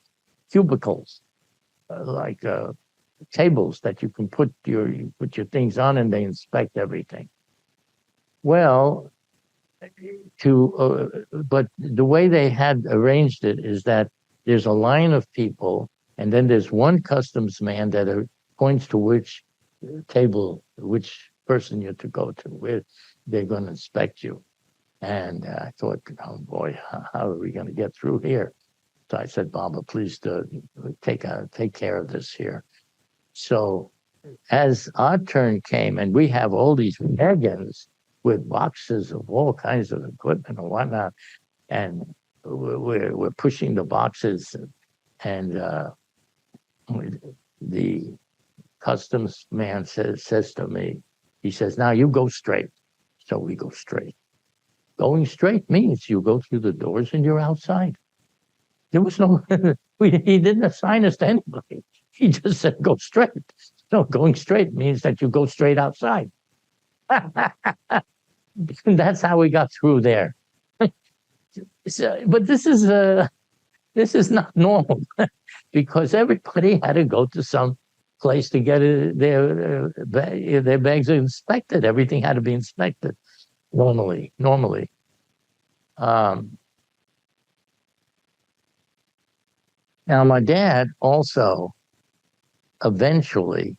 cubicles, like tables that you can put your things on, and they inspect everything. Well, but the way they had arranged it is that there's a line of people, and then there's one customs man that points to which table, which person you're to go to, where they're going to inspect you. And I thought, oh boy, how are we going to get through here? So I said, Baba, please take care of this here. So as our turn came, and we have all these wagons with boxes of all kinds of equipment and whatnot, and we're pushing the boxes, and the customs man says to me, he says, now you go straight. So we go straight. Going straight means you go through the doors and you're outside. There was no, he didn't assign us to anybody. He just said, go straight. No, going straight means that you go straight outside. That's how we got through there. But this is not normal because everybody had to go to some place to get their bags inspected. Everything had to be inspected normally. Now, my dad also eventually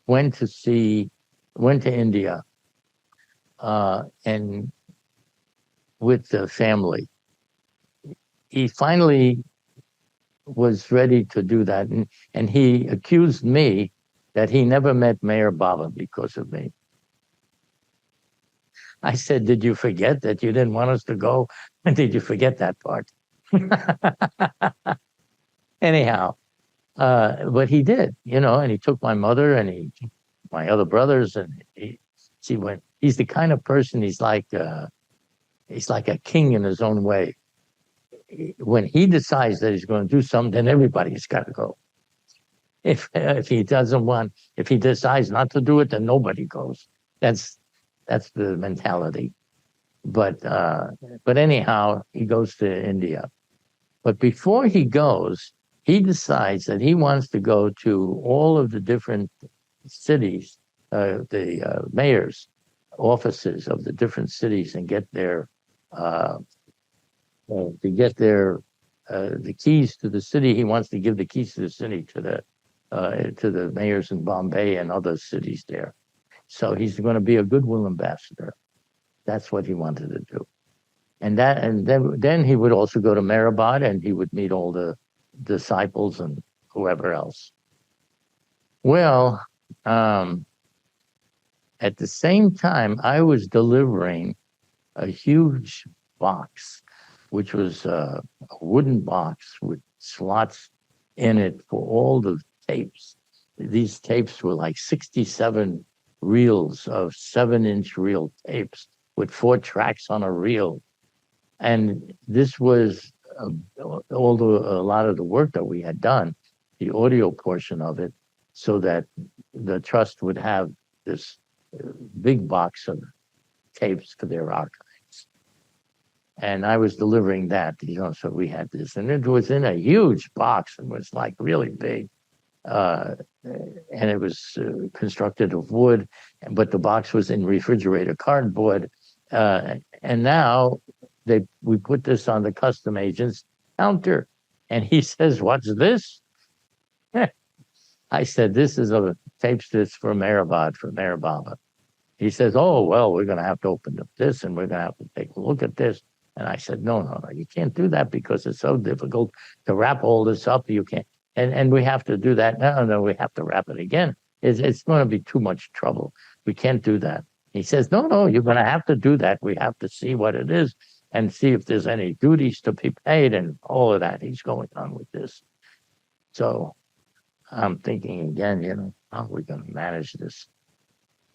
went to India and with the family. He finally was ready to do that, and he accused me that he never met Meher Baba because of me. I said, did you forget that you didn't want us to go? And did you forget that part? Anyhow, but he did, and he took my mother and my other brothers, and she went. He's the kind of person, he's like a king in his own way. when he decides that he's going to do something, then everybody's got to go. If he doesn't want, if he decides not to do it, then nobody goes. That's the mentality. But anyhow, he goes to India. But before he goes, he decides that he wants to go to all of the different cities, the mayors' offices of the different cities, and get their the keys to the city. He wants to give the keys to the city to the mayors in Bombay and other cities there. So he's going to be a goodwill ambassador. That's what he wanted to do. And then he would also go to Meherabad, and he would meet all the disciples and whoever else. Well, at the same time, I was delivering a huge box, which was a wooden box with slots in it for all the tapes. These tapes were like 67 reels of 7-inch reel tapes with 4 tracks on a reel. And this was a lot of the work that we had done, the audio portion of it, so that the trust would have this big box of tapes for their archives. And I was delivering that, so we had this. And it was in a huge box and was like really big. And it was constructed of wood, but the box was in refrigerator cardboard. And now we put this on the custom agent's counter, and he says, "What's this?" I said, "This is a tape that's for Meher Baba." He says, "Oh, well, we're going to have to open up this, and we're going to have to take a look at this." And I said, no, you can't do that because it's so difficult to wrap all this up. You can't, and we have to do that. No, we have to wrap it again. It's going to be too much trouble. We can't do that. He says, no, you're going to have to do that. We have to see what it is and see if there's any duties to be paid and all of that. He's going on with this. So I'm thinking again, how are we going to manage this?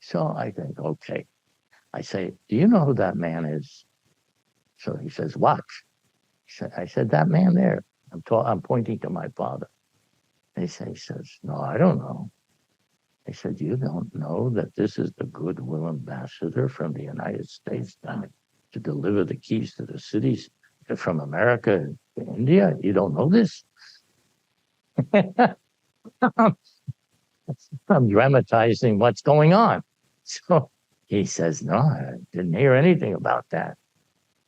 So I think, okay. I say, "Do you know who that man is?" So he says, "What?" I said, "That man there." I'm pointing to my father. He says, "No, I don't know." I said, "You don't know that this is the goodwill ambassador from the United States to deliver the keys to the cities from America to India? You don't know this?" I'm dramatizing what's going on. So he says, "No, I didn't hear anything about that."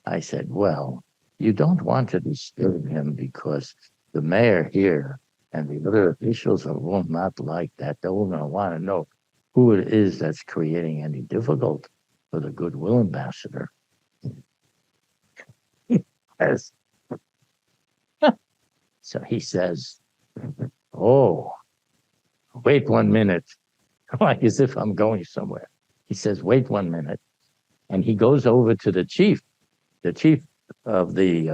I said, "Well, you don't want to disturb him because the mayor here and the other officials will not like that. They're going to want to know who it is that's creating any difficulty for the goodwill ambassador." Yes. So he says, "Oh, wait 1 minute," like as if I'm going somewhere. He says, "Wait 1 minute." And he goes over to the chief of the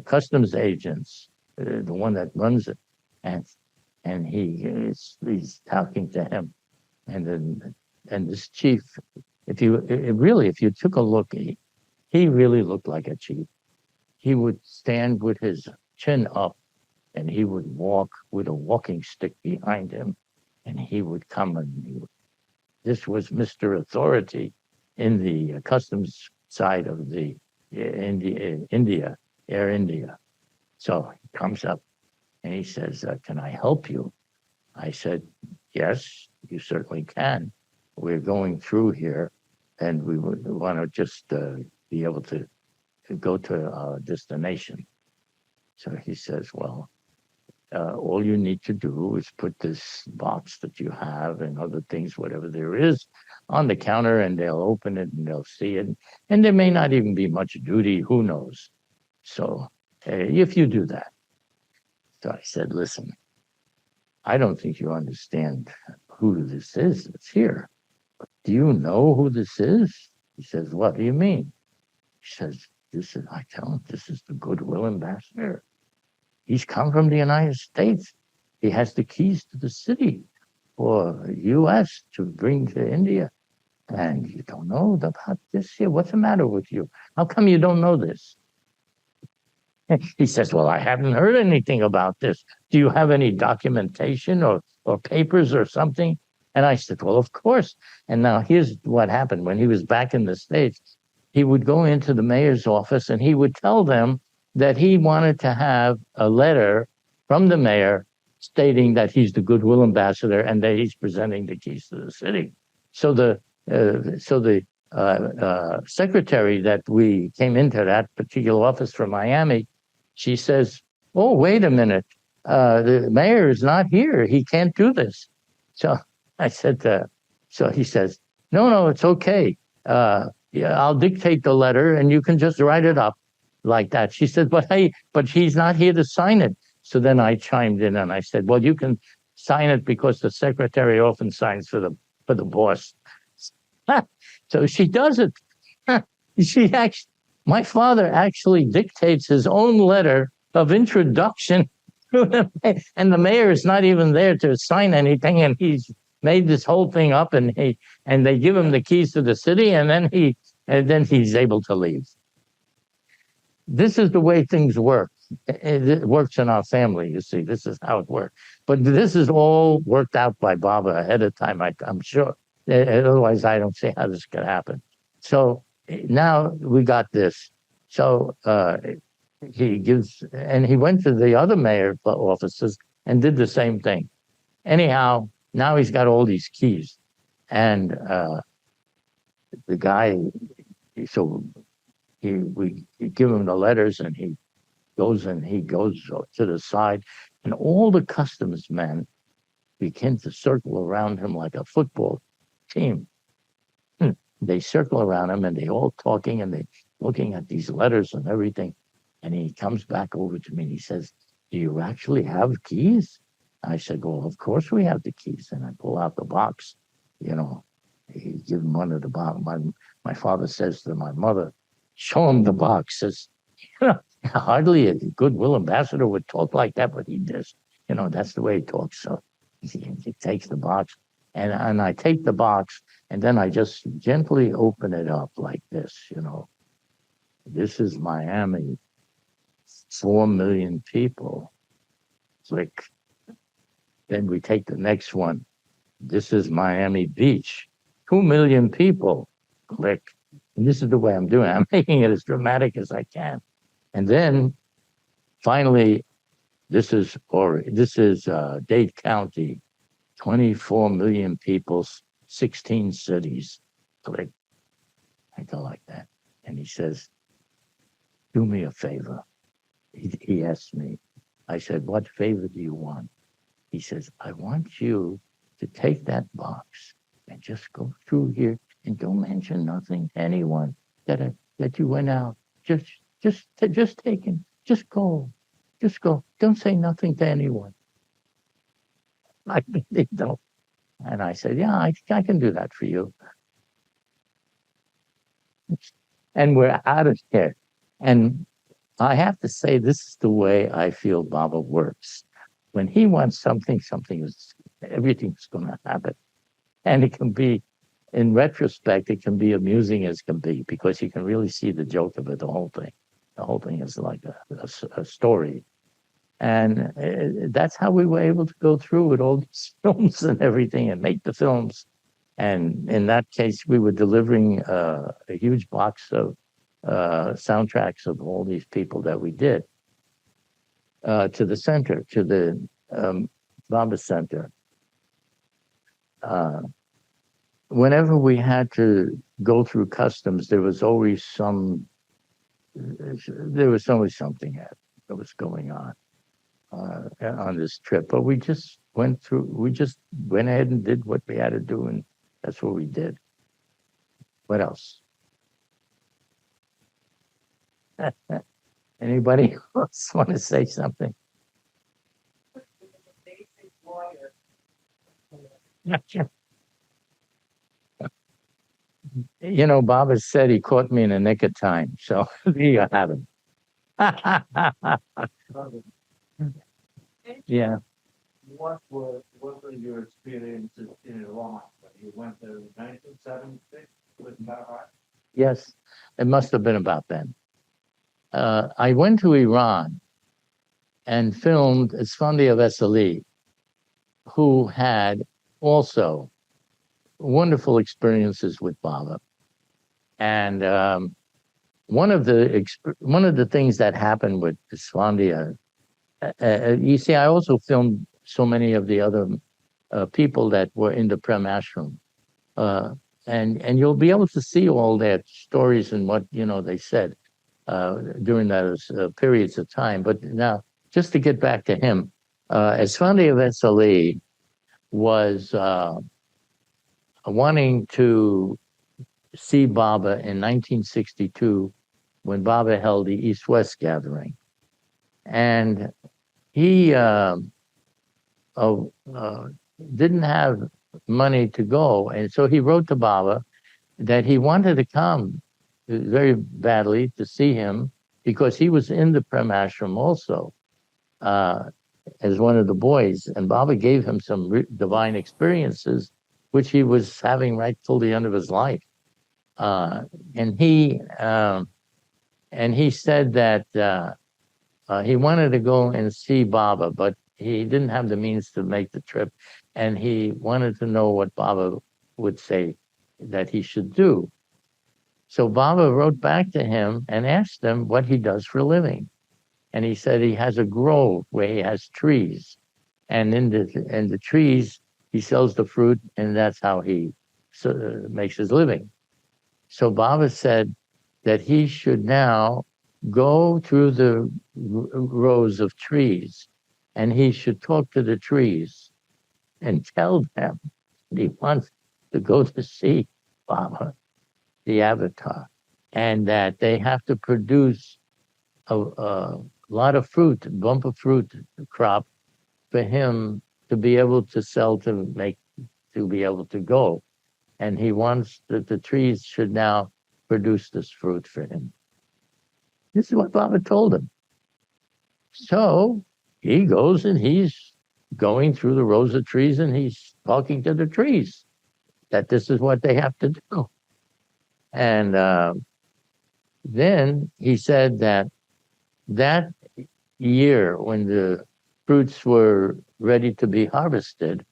customs agents, the one that runs it, and he's talking to him, and this chief, if you took a look, he really looked like a chief. He would stand with his chin up, and he would walk with a walking stick behind him, and he would come and this was Mr. Authority in the customs side of the India, Air India. So he comes up and he says, "Can I help you?" I said, "Yes, you certainly can. We're going through here, and we would want to just be able to go to our destination." So he says, "Well, all you need to do is put this box that you have and other things, whatever there is, on the counter, and they'll open it and they'll see it. And there may not even be much duty, who knows? So if you do that." So I said, "Listen, I don't think you understand who this is that's here. Do you know who this is?" He says, "What do you mean?" He says, I tell him, "This is the goodwill ambassador. He's come from the United States. He has the keys to the city for U.S. to bring to India. And you don't know about this here? What's the matter with you? How come you don't know this?" He says, well, I haven't heard anything about this. Do you have any documentation or papers or something? And I said, well, of course. And now here's what happened. When he was back in the States, he would go into the mayor's office and he would tell them that he wanted to have a letter from the mayor stating that he's the goodwill ambassador and that he's presenting the keys to the city. So the secretary that we came into that particular office from Miami, she says, "Oh, wait a minute, the mayor is not here. He can't do this." So I said, so he says, "No, it's okay. Yeah, I'll dictate the letter and you can just write it up like that." She said, "But hey, but he's not here to sign it." So then I chimed in and I said, "Well, you can sign it because the secretary often signs for the boss." So she does it. My father actually dictates his own letter of introduction and the mayor is not even there to sign anything, and he's made this whole thing up, and they give him the keys to the city, and then he's able to leave. This is the way things work. It works in our family, you see. This is how it works. But this is all worked out by Baba ahead of time, I'm sure. Otherwise, I don't see how this could happen. So now we got this. So he went to the other mayor offices and did the same thing. Anyhow, now he's got all these keys. And the guy, we give him the letters and he goes to the side, and all the customs men begin to circle around him like a football team. They circle around him and they all talking and they looking at these letters and everything. And he comes back over to me and he says, "Do you actually have keys?" I said, "Well, of course we have the keys." And I pull out the box, he give him one of the box. My father says to my mother, "Show him the box." Says, hardly a goodwill ambassador would talk like that, but he does. That's the way he talks. So he takes the box, and I take the box, and then I just gently open it up like this. This is Miami, 4 million people. Click. Then we take the next one. This is Miami Beach, 2 million people. Click. And this is the way I'm doing it. I'm making it as dramatic as I can. And then finally, this is Dade County, 24 million people, 16 cities. Click. I go like that. And he says, "Do me a favor." He asked me. I said, "What favor do you want?" He says, "I want you to take that box and just go through here and don't mention nothing to anyone that you went out. Just take it. Just go. Don't say nothing to anyone." I really don't. And I said, "Yeah, I can do that for you." And we're out of here. And I have to say, this is the way I feel Baba works. When he wants something, everything's going to happen. And it can be, in retrospect, it can be amusing as can be, because you can really see the joke of it, the whole thing. The whole thing is like a story. And that's how we were able to go through with all these films and everything and make the films. And in that case, we were delivering a huge box of soundtracks of all these people that we did to the center, to the Baba Center. Whenever we had to go through customs, there was always something that was going on this trip. But we just went ahead and did what we had to do, and that's what we did. What else? Anybody else want to say something? Baba said he caught me in the nick of time, so there you have it. Yeah. What were your experiences in Iran when you went there in 1976? Was that right? Yes, it must have been about then. I went to Iran and filmed Esfandiya Veseli, who had also wonderful experiences with Baba. And one of the things that happened with Esfandiya, you see, I also filmed so many of the other people that were in the Prem Ashram. And you'll be able to see all their stories and what they said during those periods of time. But now, just to get back to him, Esfandiya Veseli was wanting to see Baba in 1962 when Baba held the East-West gathering, and he didn't have money to go, and so he wrote to Baba that he wanted to come very badly to see him because he was in the Prem Ashram also as one of the boys, and Baba gave him some divine experiences, which he was having right till the end of his life. And he said that he wanted to go and see Baba, but he didn't have the means to make the trip, and he wanted to know what Baba would say that he should do. So Baba wrote back to him and asked him what he does for a living. And he said he has a grove where he has trees, and in the trees he sells the fruit, and that's how he makes his living. So Baba said that he should now go through the rows of trees, and he should talk to the trees and tell them that he wants to go to see Baba, the avatar, and that they have to produce a lot of fruit, bumper fruit crop for him to be able to sell to be able to go. And he wants that the trees should now produce this fruit for him. This is what Baba told him. So he goes and he's going through the rows of trees and he's talking to the trees that this is what they have to do. And then he said that year when the fruits were ready to be harvested,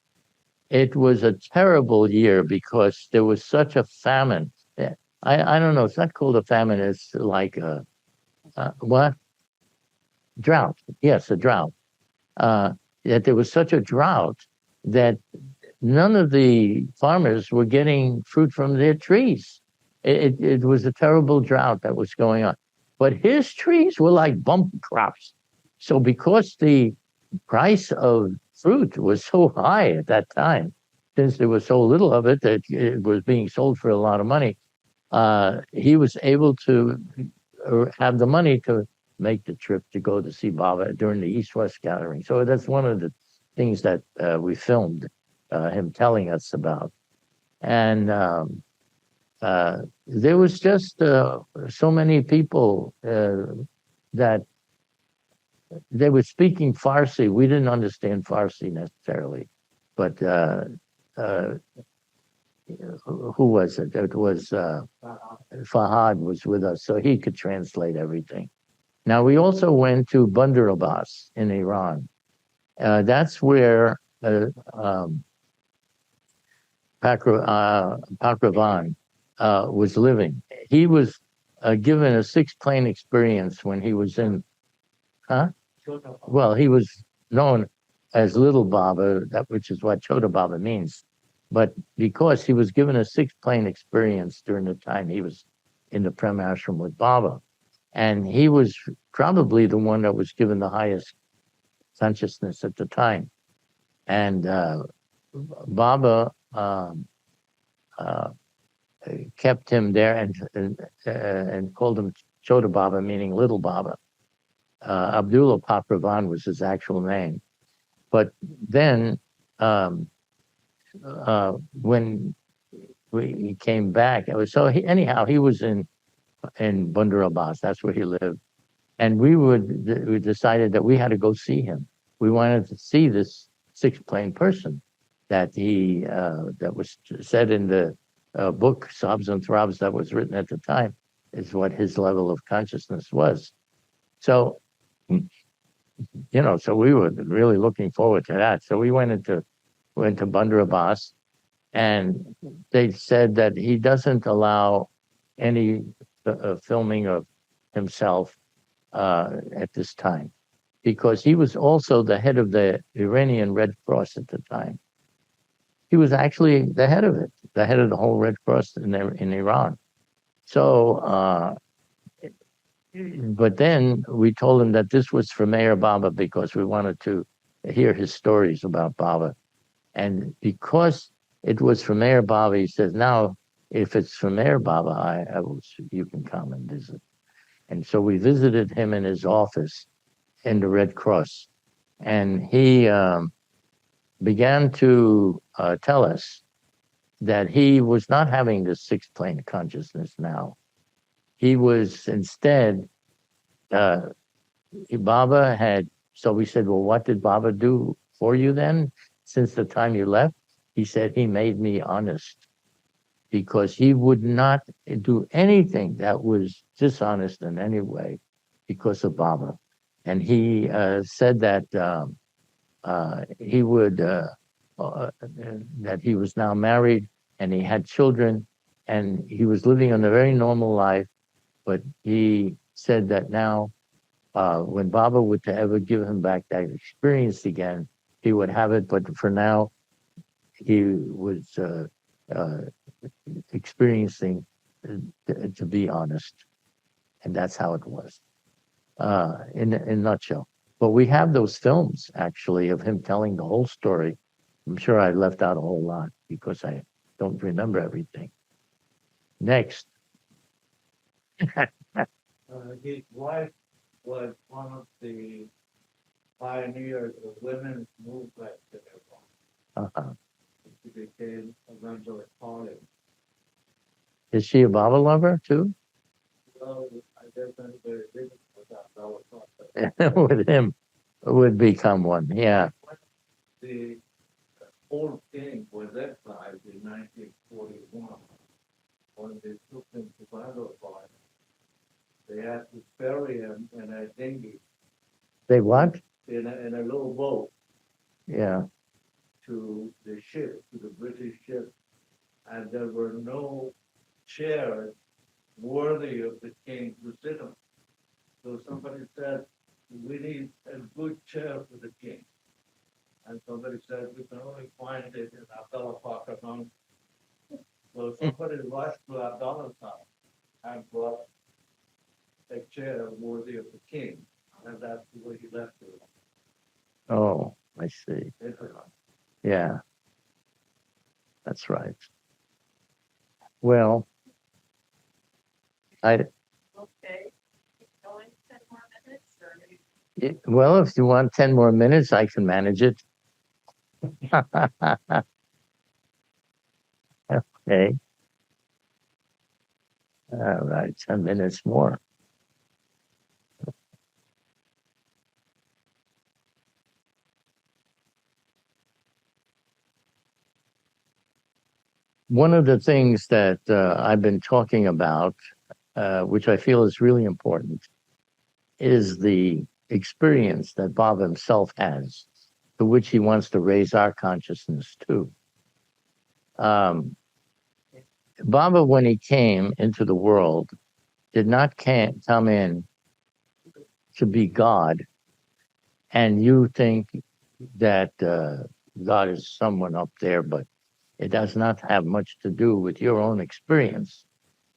it was a terrible year because there was such a famine. I don't know, it's not called a famine, it's like a what? Drought. Yes, a drought. That there was such a drought that none of the farmers were getting fruit from their trees. It was a terrible drought that was going on. But his trees were like bumper crops. So because the price of fruit was so high at that time, since there was so little of it that it was being sold for a lot of money, he was able to have the money to make the trip to go to see Baba during the East-West gathering. So that's one of the things that we filmed him telling us about. And there was just so many people that they were speaking Farsi. We didn't understand Farsi necessarily, but who was it? It was Fahad was with us, so he could translate everything. Now, we also went to Bandar Abbas in Iran. That's where Pakravan was living. He was given a 6-plane experience when he was in, well, he was known as Little Baba, which is what Chota Baba means. But because he was given a 6-plane experience during the time he was in the Prem Ashram with Baba, and he was probably the one that was given the highest consciousness at the time. And Baba kept him there and called him Chota Baba, meaning Little Baba. Abdullah Pakravan was his actual name. But then when he came back, anyhow, he was in Bandar Abbas. That's where he lived. And we decided that we had to go see him. We wanted to see this 6-plane person that that was said in the book, Sobs and Throbs, that was written at the time, is what his level of consciousness was. So, so we were really looking forward to that. So we went to Bandar Abbas, and they said that he doesn't allow any filming of himself at this time, because he was also the head of the Iranian Red Cross at the time. He was actually the head of it, the head of the whole Red Cross in Iran. So, but then we told him that this was for Meher Baba because we wanted to hear his stories about Baba. And because it was for Meher Baba, he says, now, if it's for Meher Baba, you can come and visit. And so we visited him in his office in the Red Cross. And he began to tell us that he was not having this sixth plane consciousness now. He was instead, Baba had, so we said, well, what did Baba do for you then since the time you left? He said, he made me honest, because he would not do anything that was dishonest in any way because of Baba. And he said that he would, that he was now married and he had children and he was living on a very normal life. But he said that now, when Baba would to ever give him back that experience again, he would have it. But for now, he was experiencing to be honest. And that's how it was, in a nutshell. But we have those films, actually, of him telling the whole story. I'm sure I left out a whole lot because I don't remember everything. Next. His wife was one of the pioneers of women's movement in Iran. She became eventually Holly. Is she a Baba lover too? Well, I guess anybody did it without that was not With him, would become one. Yeah. the whole thing was exiled in 1941 when they took him to Bangalore. They had to bury him in a dinghy, They what? in a little boat Yeah. to the ship, to the British ship, and there were no chairs worthy of the king to sit on. So somebody said, we need a good chair for the king. And somebody said, we can only find it in Abdullah Pakr Mountain. So somebody rushed to Abdullah's house and brought a chair worthy of the king. And that's the way he left it. Oh, I see. Yeah. That's right. Well, Okay. Keep going 10 more minutes or well, if you want 10 more minutes, I can manage it. Okay. All right, 10 minutes more. One of the things that I've been talking about, which I feel is really important, is the experience that Bob himself has, to which he wants to raise our consciousness to. Baba, when he came into the world, did not come in to be God, and you think that God is someone up there, but it does not have much to do with your own experience.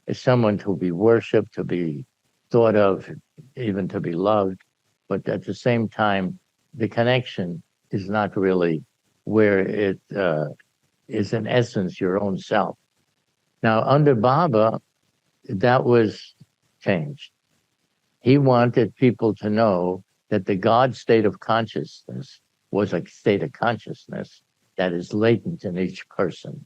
It's someone to be worshipped, to be thought of, even to be loved. But at the same time, the connection is not really where it is in essence your own self. Now, under Baba, that was changed. He wanted people to know that the God state of consciousness was a state of consciousness that is latent in each person,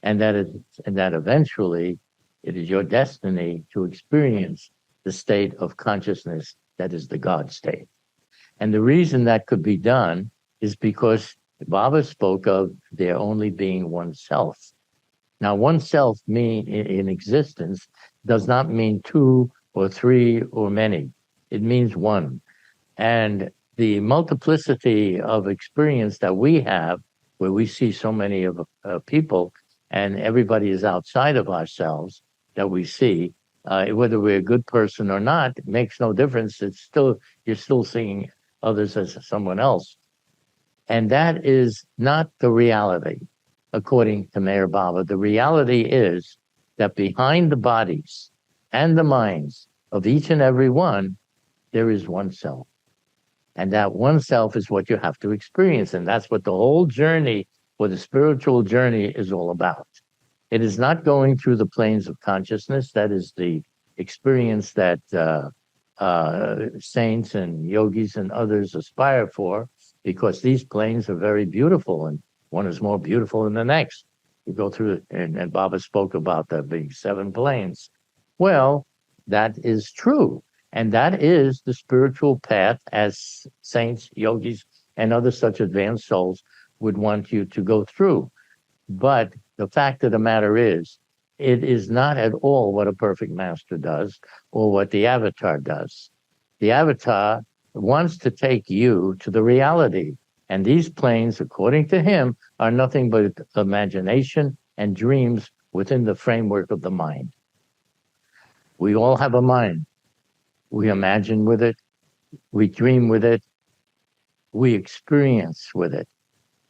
and that eventually it is your destiny to experience the state of consciousness that is the God state. And the reason that could be done is because Baba spoke of there only being oneself. Now, oneself in existence does not mean two or three or many. It means one. And the multiplicity of experience that we have, where we see so many of people, and everybody is outside of ourselves that we see, whether we're a good person or not, it makes no difference. It's still, you're still seeing others as someone else. And that is not the reality, according to Meher Baba. The reality is that behind the bodies and the minds of each and every one, there is one self. And that one self is what you have to experience. And that's what the whole journey, or the spiritual journey, is all about. It is not going through the planes of consciousness. That is the experience that saints and yogis and others aspire for, because these planes are very beautiful, and one is more beautiful than the next. You go through it, and Baba spoke about there being 7 planes. Well, that is true. And that is the spiritual path, as saints, yogis, and other such advanced souls would want you to go through. But the fact of the matter is, it is not at all what a perfect master does or what the avatar does. The avatar wants to take you to the reality. And these planes, according to him, are nothing but imagination and dreams within the framework of the mind. We all have a mind. We imagine with it, we dream with it, we experience with it.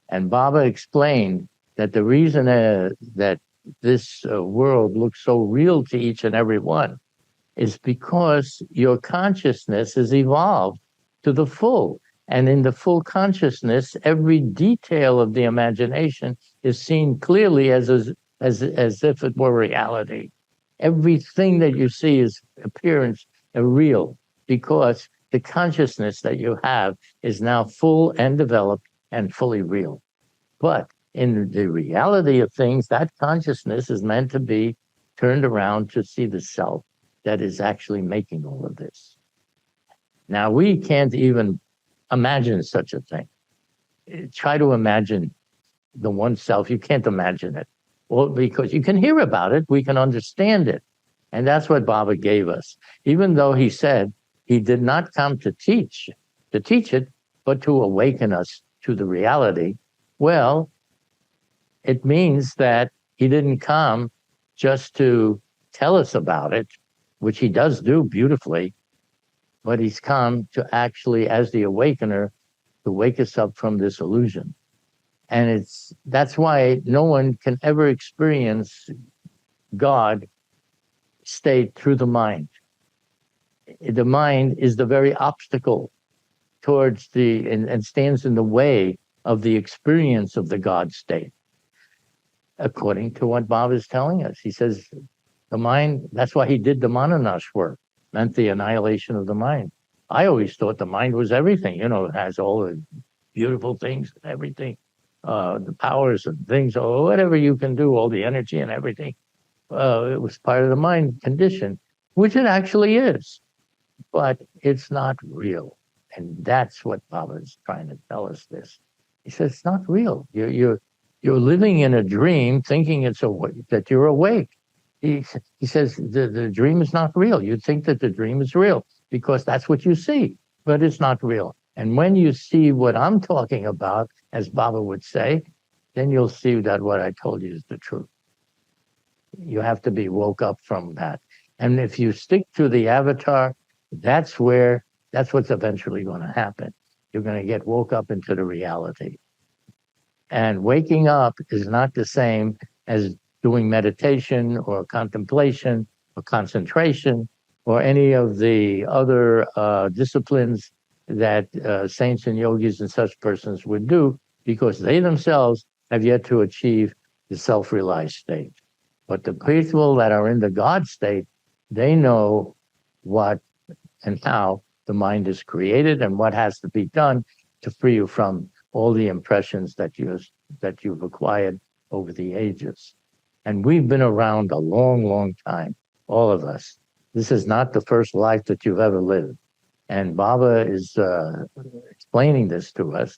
And Baba explained that the reason that this world looks so real to each and every one is because your consciousness has evolved to the full. And in the full consciousness, every detail of the imagination is seen clearly as if it were reality. Everything that you see is appearance real, because the consciousness that you have is now full and developed and fully real. But in the reality of things, that consciousness is meant to be turned around to see the self that is actually making all of this. Now, we can't even imagine such a thing. Try to imagine the one self. You can't imagine it. Well, because you can hear about it, we can understand it. And that's what Baba gave us. Even though he said he did not come to teach it, but to awaken us to the reality. Well, it means that he didn't come just to tell us about it, which he does do beautifully, but he's come to actually, as the awakener, to wake us up from this illusion. And that's why no one can ever experience God state through the mind. The mind is the very obstacle towards and stands in the way of the experience of the God state. According to what Bob is telling us, he says the mind, that's why he did the Mananash work, meant the annihilation of the mind. I always thought the mind was everything, it has all the beautiful things and everything, the powers and things, or whatever you can do, all the energy and everything. It was part of the mind condition, which it actually is, but it's not real. And that's what Baba is trying to tell us this. He says, it's not real. You're living in a dream thinking that you're awake. He says the dream is not real. You think that the dream is real because that's what you see, but it's not real. And when you see what I'm talking about, as Baba would say, then you'll see that what I told you is the truth. You have to be woke up from that. And if you stick to the avatar, that's what's eventually going to happen. You're going to get woke up into the reality. And waking up is not the same as doing meditation or contemplation or concentration or any of the other disciplines that saints and yogis and such persons would do, because they themselves have yet to achieve the self-realized state. But the people that are in the God state, they know what and how the mind is created and what has to be done to free you from all the impressions that you've acquired over the ages. And we've been around a long, long time, all of us. This is not the first life that you've ever lived. And Baba is explaining this to us.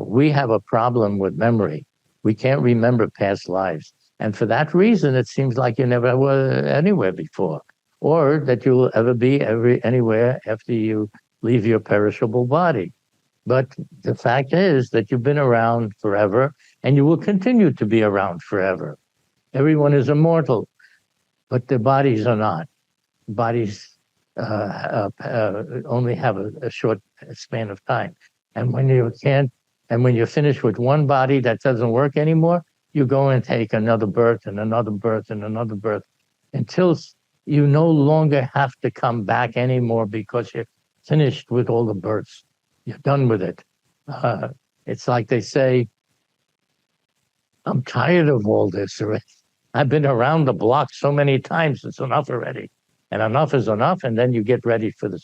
We have a problem with memory. We can't remember past lives. And for that reason, it seems like you never were anywhere before. or that you will ever be anywhere after you leave your perishable body. But the fact is that you've been around forever and you will continue to be around forever. Everyone is immortal, but their bodies are not. Bodies only have a short span of time. And when you can't, and when you're finished with one body that doesn't work anymore, you go and take another birth and another birth and another birth until you no longer have to come back anymore because you're finished with all the births. You're done with it. It's like they say, I'm tired of all this. I've been around the block so many times, it's enough already. And enough is enough, and then you get ready for the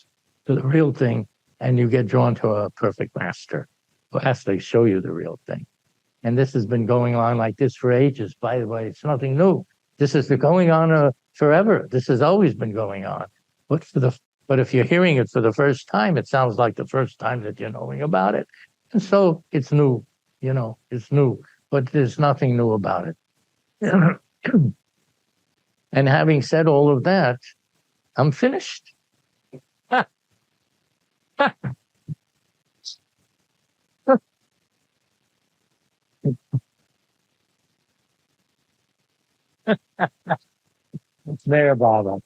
real thing, and you get drawn to a perfect master who actually show you the real thing. And this has been going on like this for ages. By the way, it's nothing new. This is going on forever. This has always been going on. But if you're hearing it for the first time, it sounds like the first time that you're knowing about it. And so it's new, it's new, but there's nothing new about it. And having said all of that, I'm finished. It's Meher Baba.